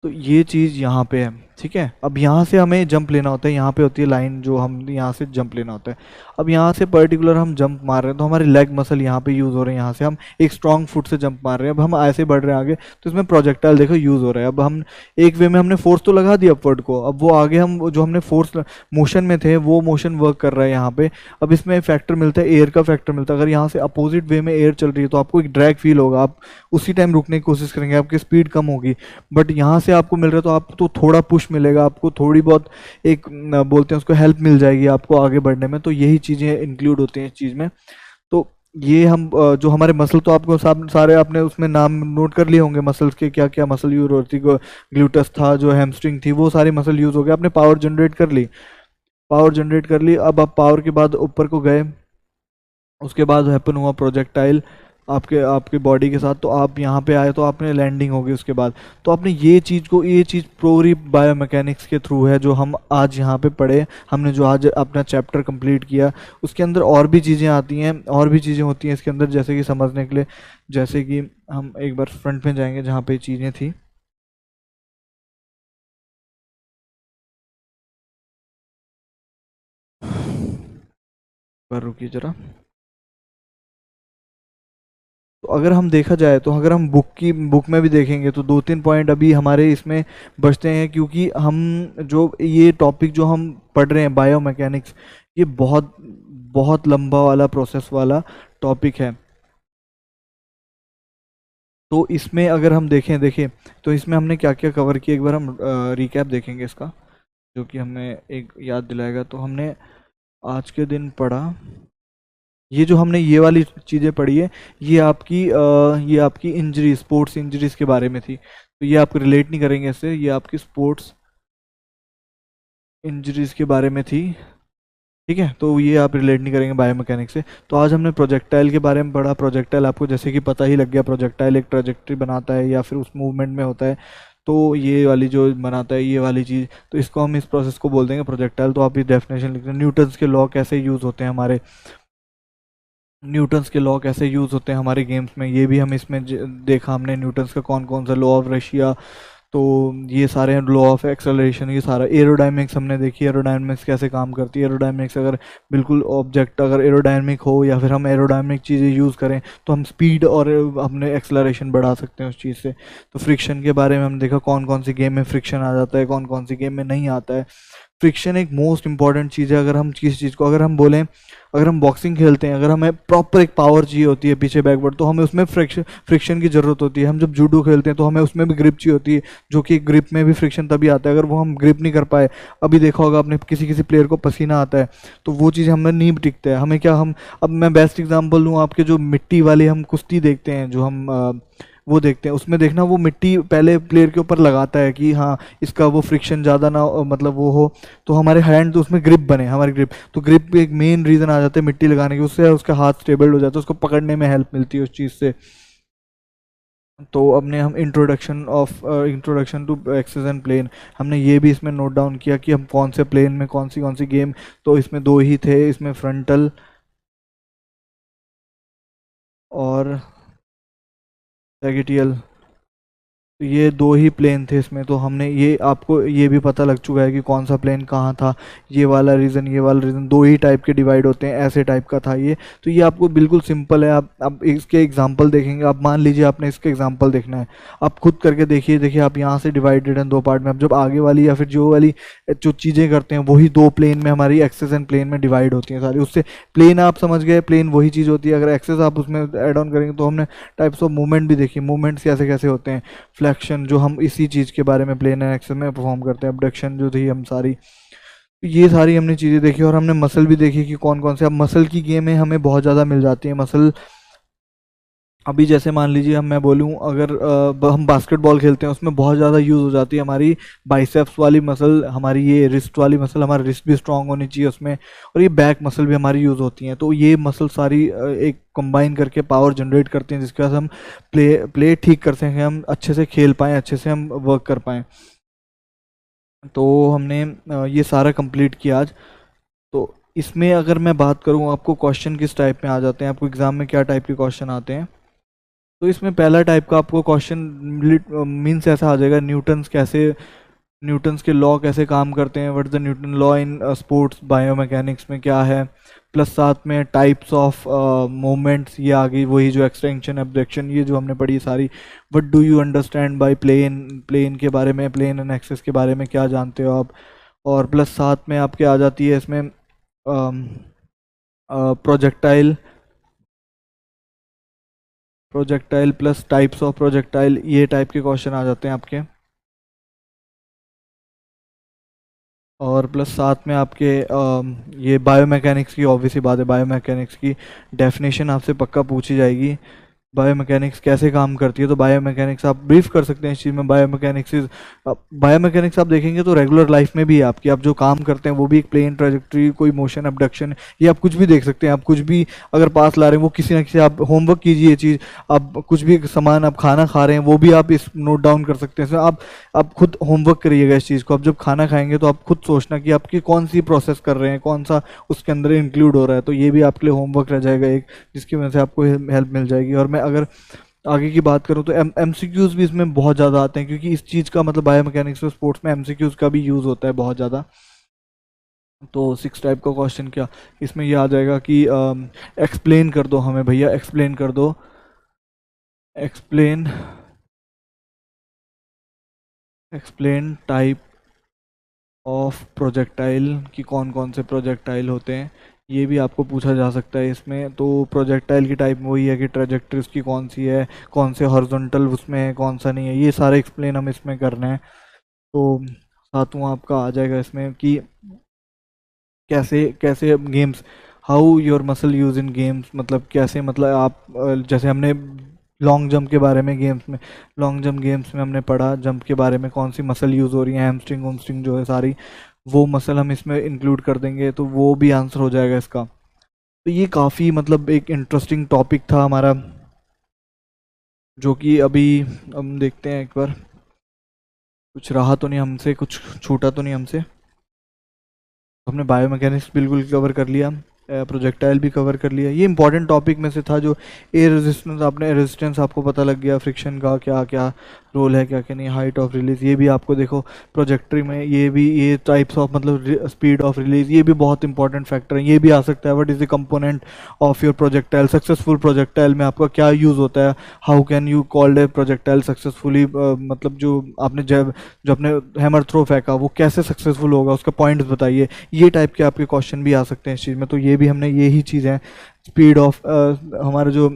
तो ये चीज़ यहाँ पे है, ठीक है। अब यहाँ से हमें जंप लेना होता है, यहाँ पे होती है लाइन जो हम यहाँ से जंप लेना होता है। अब यहाँ से पर्टिकुलर हम जंप मार रहे हैं तो हमारे लेग मसल यहाँ पे यूज़ हो रहे हैं, यहाँ से हम एक स्ट्रॉन्ग फुट से जंप मार रहे हैं। अब हम ऐसे बढ़ रहे हैं आगे, तो इसमें प्रोजेक्टाइल देखो यूज़ हो रहा है। अब हम एक वे में हमने फोर्स तो लगा दिया अपवर्ड को, अब वो आगे हम जो हमने फोर्स मोशन में थे वो मोशन वर्क कर रहा है यहाँ पे। अब इसमें फैक्टर मिलता है, एयर का फैक्टर मिलता है। अगर यहाँ से अपोजिट वे में एयर चल रही है तो आपको एक ड्रैग फील होगा, आप उसी टाइम रुकने की कोशिश करेंगे, आपकी स्पीड कम होगी। बट यहाँ से आपको मिल रहा है तो आपको तो थोड़ा पुश मिलेगा, आपको थोड़ी बहुत एक बोलते हैं उसको हेल्प मिल जाएगी आपको आगे बढ़ने में। तो यही चीज़ें इंक्लूड होती हैं इस चीज़ में। तो ये हम जो हमारे मसल, तो आपको सारे आपने उसमें नाम नोट कर लिए होंगे मसल्स के, क्या क्या मसल यूज होती है। ग्लूटस था, जो हैमस्ट्रिंग थी, वो सारी मसल यूज हो गए। आपने पावर जनरेट कर ली, पावर जनरेट कर ली। अब आप पावर के बाद ऊपर को गए, उसके बाद हैपन हुआ प्रोजेक्टाइल आपके आपके बॉडी के साथ, तो आप यहाँ पे आए तो आपने लैंडिंग होगी उसके बाद। तो आपने ये चीज़ पूरी बायोमैकेनिक्स के थ्रू है जो हम आज यहाँ पे पढ़े, हमने जो आज अपना चैप्टर कंप्लीट किया। उसके अंदर और भी चीज़ें आती हैं, और भी चीज़ें होती हैं इसके अंदर, जैसे कि समझने के लिए, जैसे कि हम एक बार फ्रंट में जाएंगे जहाँ पे चीज़ें थी। पर रुकिए जरा। तो अगर हम देखा जाए, तो अगर हम बुक में भी देखेंगे तो दो तीन पॉइंट अभी हमारे इसमें बचते हैं, क्योंकि हम जो ये टॉपिक जो हम पढ़ रहे हैं बायोमैकेनिक्स, ये बहुत बहुत लंबा वाला प्रोसेस वाला टॉपिक है। तो इसमें अगर हम देखें देखें तो इसमें हमने क्या क्या कवर किया, एक बार हम रिकैप देखेंगे इसका, जो कि हमें एक याद दिलाएगा। तो हमने आज के दिन पढ़ा, ये जो हमने ये वाली चीज़ें पढ़ी है, ये आपकी इंजरी, स्पोर्ट्स इंजरीज के बारे में थी। तो ये आप रिलेट नहीं करेंगे इससे, ये आपकी स्पोर्ट्स इंजरीज के बारे में थी, ठीक है। तो ये आप रिलेट नहीं करेंगे बायोमैकेनिक्स से। तो आज हमने प्रोजेक्टाइल के बारे में पढ़ा। प्रोजेक्टाइल आपको जैसे कि पता ही लग गया, प्रोजेक्टाइल एक ट्रेजेक्टरी बनाता है या फिर उस मूवमेंट में होता है। तो ये वाली जो बनाता है ये वाली चीज़, तो इसको हम, इस प्रोसेस को बोल देंगे प्रोजेक्टाइल। तो आप ये डेफिनेशन लिख दें, न्यूटन्स के लॉ कैसे यूज़ होते हैं हमारे, न्यूटन्स के लॉ कैसे यूज़ होते हैं हमारे गेम्स में, ये भी हम इसमें देखा हमने, न्यूटन्स का कौन कौन सा लॉ ऑफ रशिया, तो ये सारे हैं, लॉ ऑफ एक्सेलरेशन, ये सारा। एरोडायनेमिक्स हमने देखी, एरोडायनेमिक्स कैसे काम करती है। एरोडायनेमिक्स अगर बिल्कुल ऑब्जेक्ट अगर एरोडायनेमिक हो या फिर हम एरोडायनेमिक चीज़ें यूज़ करें तो हम स्पीड और अपने एक्सेलरेशन बढ़ा सकते हैं उस चीज़ से। तो फ्रिक्शन के बारे में हमने देखा, कौन कौन सी गेम में फ्रिक्शन आ जाता है, कौन कौन सी गेम में नहीं आता है। फ्रिक्शन एक मोस्ट इंपॉर्टेंट चीज़ है। अगर हम किसी चीज़ को, अगर हम बोलें, अगर हम बॉक्सिंग खेलते हैं, अगर हमें प्रॉपर एक पावर चाहिए होती है पीछे बैकवर्ड, तो हमें उसमें फ्रिक्शन की ज़रूरत होती है। हम जब जूडो खेलते हैं तो हमें उसमें भी ग्रिप चाहिए होती है, जो कि ग्रिप में भी फ्रिक्शन तभी आता है अगर वो हम ग्रिप नहीं कर पाए। अभी देखा होगा आपने, किसी किसी प्लेयर को पसीना आता है तो वो चीज़ हमें नहीं टिकता है। हमें क्या, हम, अब मैं बेस्ट एग्जांपल दूँ आपके, जो मिट्टी वाली हम कुश्ती देखते हैं, जो हम वो देखते हैं, उसमें देखना वो मिट्टी पहले प्लेयर के ऊपर लगाता है कि हाँ इसका वो फ्रिक्शन ज़्यादा ना मतलब वो हो, तो हमारे हैंड तो उसमें ग्रिप बने, हमारी ग्रिप। तो ग्रिप एक मेन रीज़न आ जाता है मिट्टी लगाने की, उससे उसका हाथ स्टेबल हो जाता है, उसको पकड़ने में हेल्प मिलती है उस चीज़ से। तो अपने हम introduction to access and plane, हमने ये भी इसमें नोट डाउन किया कि हम कौन से प्लेन में कौन सी गेम। तो इसमें दो ही थे, इसमें फ्रंटल और सैगिटियल, तो ये दो ही प्लेन थे इसमें, तो हमने ये आपको ये भी पता लग चुका है कि कौन सा प्लेन कहाँ था। ये वाला रीजन, ये वाला रीजन, दो ही टाइप के डिवाइड होते हैं, ऐसे टाइप का था ये। तो ये आपको बिल्कुल सिंपल है। आप अब इसके एग्जांपल देखेंगे, आप मान लीजिए आपने इसके एग्जांपल देखना है, आप खुद करके देखिए। देखिए आप यहाँ से डिवाइडेड हैं दो पार्ट में। अब जब आगे वाली या फिर जो वाली जो चीज़ें करते हैं वही दो प्लेन में, हमारी एक्सेस एंड प्लेन में डिवाइड होती हैं सारी। उससे प्लेन आप समझ गए, प्लेन वही चीज़ होती है। अगर एक्सेस आप उसमें ऐड ऑन करेंगे तो हमने टाइप्स ऑफ मूवमेंट भी देखी, मूवमेंट्स कैसे कैसे होते हैं। फ्लैक्शन जो हम इसी चीज़ के बारे में प्लेन एंड एक्सेस में परफॉर्म करते हैं, अबडक्शन जो थी हम सारी, ये सारी हमने चीज़ें देखी। और हमने मसल भी देखी कि कौन कौन से। अब मसल की गेमें हमें बहुत ज़्यादा मिल जाती है। मसल अभी जैसे मान लीजिए मैं बोलूँ, अगर हम बास्केटबॉल खेलते हैं उसमें बहुत ज़्यादा यूज़ हो जाती है हमारी बाइसेप्स वाली मसल, हमारी ये रिस्ट वाली मसल, हमारा रिस्ट भी स्ट्रांग होनी चाहिए उसमें, और ये बैक मसल भी हमारी यूज़ होती हैं। तो ये मसल सारी एक कंबाइन करके पावर जनरेट करते हैं, जिसके बाद हम प्ले ठीक कर सकें, हम अच्छे से खेल पाएँ, अच्छे से हम वर्क कर पाएँ। तो हमने ये सारा कंप्लीट किया आज। तो इसमें अगर मैं बात करूँ, आपको क्वेश्चन किस टाइप में आ जाते हैं, आपको एग्ज़ाम में क्या टाइप के क्वेश्चन आते हैं। तो इसमें पहला टाइप का आपको क्वेश्चन मीन्स ऐसा आ जाएगा, न्यूटन्स के लॉ कैसे काम करते हैं, what is the Newton law in sports biomechanics में क्या है। प्लस साथ में टाइप्स ऑफ मोमेंट्स, ये आ गई वही जो एक्सटेंशन एब्डक्शन, ये जो हमने पढ़ी सारी। What do you understand by plane, plane के बारे में, प्लेन एंड एक्सेस के बारे में क्या जानते हो आप। और प्लस साथ में आपके आ जाती है इसमें projectile, plus types of projectile, ये टाइप के क्वेश्चन आ जाते हैं आपके। और प्लस साथ में आपके ये बायोमैकेनिक्स की, ऑब्वियसली बात है, बायोमैकेनिक्स की डेफिनेशन आपसे पक्का पूछी जाएगी। बायोमैकेनिक्स कैसे काम करती है, तो बायोमैकेनिक्स आप ब्रीफ कर सकते हैं इस चीज़ में। बायोमैकेनिक्स आप देखेंगे तो रेगुलर लाइफ में भी आपकी, आप जो काम करते हैं वो भी एक प्लेन ट्रेजेक्टरी, कोई मोशन, अबडक्शन, ये आप कुछ भी देख सकते हैं। आप कुछ भी अगर पास ला रहे हैं, वो किसी ना किसी, आप होमवर्क कीजिए ये चीज़। आप कुछ भी सामान, आप खाना खा रहे हैं, वो भी आप इस नोट डाउन कर सकते हैं। आप खुद होमवर्क करिएगा इस चीज़ को। आप जब खाना खाएंगे तो आप खुद सोचना कि आपकी कौन सी प्रोसेस कर रहे हैं, कौन सा उसके अंदर इंक्लूड हो रहा है। तो ये भी आपके लिए होमवर्क रह जाएगा एक, जिसकी वजह से आपको हेल्प मिल जाएगी। और मैं अगर आगे की बात करूँ तो एमसीक्यूज भी इसमें बहुत ज़्यादा आते हैं, क्योंकि इस चीज़ का मतलब बायोमैकेनिक्स और स्पोर्ट्स में एमसीक्यूज का भी यूज़ होता है बहुत ज़्यादा। तो 6 टाइप का क्वेश्चन क्या इसमें ये आ जाएगा कि एक्सप्लेन कर दो हमें भैया, एक्सप्लेन कर दो, एक्सप्लेन टाइप ऑफ प्रोजेक्टाइल, कि कौन कौन से प्रोजेक्टाइल होते हैं, ये भी आपको पूछा जा सकता है इसमें। तो प्रोजेक्टाइल की टाइप में वही है कि ट्रेजेक्टरी उसकी कौन सी है, कौन से हॉरिजॉन्टल उसमें है, कौन सा नहीं है, ये सारे एक्सप्लेन हम इसमें करना है। तो सातवां आपका आ जाएगा इसमें कि कैसे कैसे games, how your muscle use in games, मतलब कैसे, मतलब आप जैसे हमने लॉन्ग जंप के बारे में गेम्स में, लॉन्ग जंप गेम्स में हमने पढ़ा जंप के बारे में, कौन सी मसल यूज़ हो रही है, हैमस्ट्रिंग वोमस्ट्रिंग जो है सारी, वो मसल हम इसमें इंक्लूड कर देंगे, तो वो भी आंसर हो जाएगा इसका। तो ये काफ़ी मतलब एक इंटरेस्टिंग टॉपिक था हमारा, जो कि अभी हम देखते हैं एक बार, कुछ रहा तो नहीं हमसे, कुछ छूटा तो नहीं हमसे। हमने बायोमैकेनिक्स बिल्कुल कवर कर लिया, प्रोजेक्टाइल भी कवर कर लिया। ये इंपॉर्टेंट टॉपिक में से था। जो एयर रेजिस्टेंस, आपने रेजिस्टेंस आपको पता लग गया, फ्रिक्शन का क्या क्या रोल है, क्या क्या नहीं, हाइट ऑफ रिलीज, ये भी आपको देखो प्रोजेक्टरी में, ये भी, ये टाइप्स ऑफ मतलब स्पीड ऑफ रिलीज, ये भी बहुत इंपॉर्टेंट फैक्टर है, ये भी आ सकता है। What is the component of your projectile, successful projectile में आपका क्या यूज़ होता है, how can you called a projectile successfully, मतलब जो आपने जब जो अपने हैमर थ्रो फेंका वो कैसे सक्सेसफुल होगा, उसका पॉइंट्स बताइए। ये टाइप के आपके क्वेश्चन भी आ सकते हैं इस चीज़ में। तो ये भी हमने यही चीज़ है, स्पीड ऑफ हमारा जो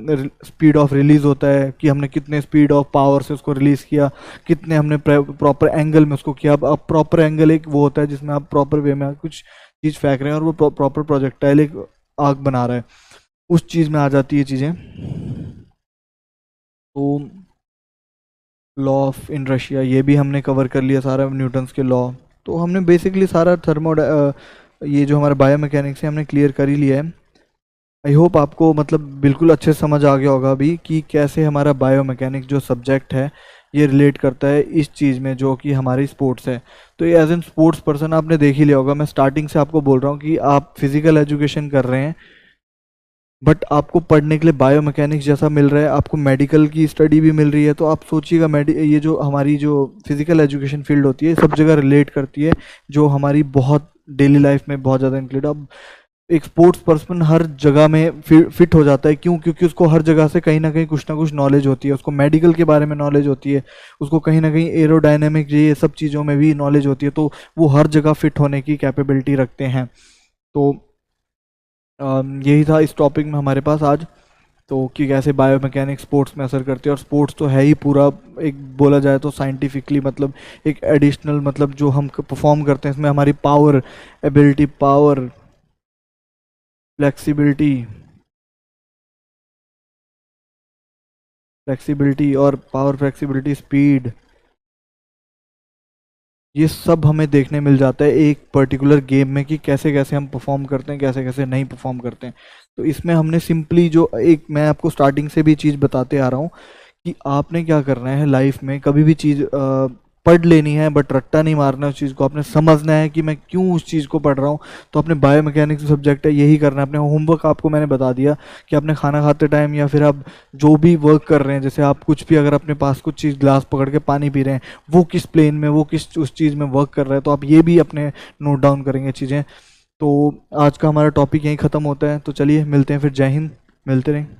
स्पीड ऑफ रिलीज़ होता है, कि हमने कितने स्पीड ऑफ पावर से उसको रिलीज़ किया, कितने हमने प्रॉपर एंगल में उसको किया। अब प्रॉपर एंगल एक वो होता है जिसमें आप प्रॉपर वे में कुछ चीज़ फेंक रहे हैं और वो प्रॉपर प्रोजेक्टाइल एक आग बना रहा है, उस चीज़ में आ जाती है चीज़ें। तो लॉ ऑफ इनर्शिया, ये भी हमने कवर कर लिया सारा, न्यूटन्स के लॉ। तो हमने बेसिकली सारा ये जो हमारा बायोमैकेनिक्स है हमने क्लियर कर ही लिया है। आई होप आपको मतलब बिल्कुल अच्छे से समझ आ गया होगा अभी कि कैसे हमारा बायोमैकेनिक्स जो सब्जेक्ट है ये रिलेट करता है इस चीज़ में जो कि हमारी स्पोर्ट्स है। तो ये एज एन स्पोर्ट्स पर्सन आपने देख ही लिया होगा, मैं स्टार्टिंग से आपको बोल रहा हूँ कि आप फिज़िकल एजुकेशन कर रहे हैं, बट आपको पढ़ने के लिए बायोमैकेनिक्स जैसा मिल रहा है, आपको मेडिकल की स्टडी भी मिल रही है, तो आप सोचिएगा ये जो हमारी जो फिजिकल एजुकेशन फील्ड होती है सब जगह रिलेट करती है, जो हमारी बहुत डेली लाइफ में बहुत ज़्यादा इंक्लूड। अब एक स्पोर्ट्स पर्सन हर जगह में फिट हो जाता है, क्यों? क्योंकि उसको हर जगह से कहीं ना कुछ नॉलेज होती है, उसको मेडिकल के बारे में नॉलेज होती है, उसको कहीं ना कहीं एरोडायनेमिक ये सब चीज़ों में भी नॉलेज होती है, तो वो हर जगह फिट होने की कैपेबिलिटी रखते हैं। तो यही था इस टॉपिक में हमारे पास आज, तो कि कैसे बायोमैकेनिक्स स्पोर्ट्स में असर करती है। और स्पोर्ट्स तो है ही पूरा एक बोला जाए तो साइंटिफिकली, मतलब एक एडिशनल, मतलब जो हम परफॉर्म करते हैं इसमें हमारी पावर, एबिलिटी, पावर, फ्लेक्सिबिलिटी, और पावर, फ्लेक्सिबिलिटी, स्पीड, ये सब हमें देखने मिल जाता है एक पर्टिकुलर गेम में, कि कैसे कैसे हम परफॉर्म करते हैं, कैसे कैसे नहीं परफॉर्म करते हैं। तो इसमें हमने सिंपली जो एक मैं आपको स्टार्टिंग से भी चीज़ बताते आ रहा हूँ कि आपने क्या करना है लाइफ में, कभी भी चीज़ पढ़ लेनी है, बट रट्टा नहीं मारना है उस चीज़ को, आपने समझना है कि मैं क्यों उस चीज़ को पढ़ रहा हूँ। तो अपने बायोमैकेनिक्स सब्जेक्ट है, यही करना है। अपने होमवर्क आपको मैंने बता दिया कि आपने खाना खाते टाइम या फिर आप जो भी वर्क कर रहे हैं, जैसे आप कुछ भी अगर अपने पास कुछ चीज़ ग्लास पकड़ के पानी पी रहे हैं, वो किस प्लेन में, वो किस उस चीज़ में वर्क कर रहा है, तो आप ये भी अपने नोट डाउन करेंगे चीज़ें। तो आज का हमारा टॉपिक यहीं ख़त्म होता है, तो चलिए मिलते हैं फिर। जय हिंद, मिलते रहें।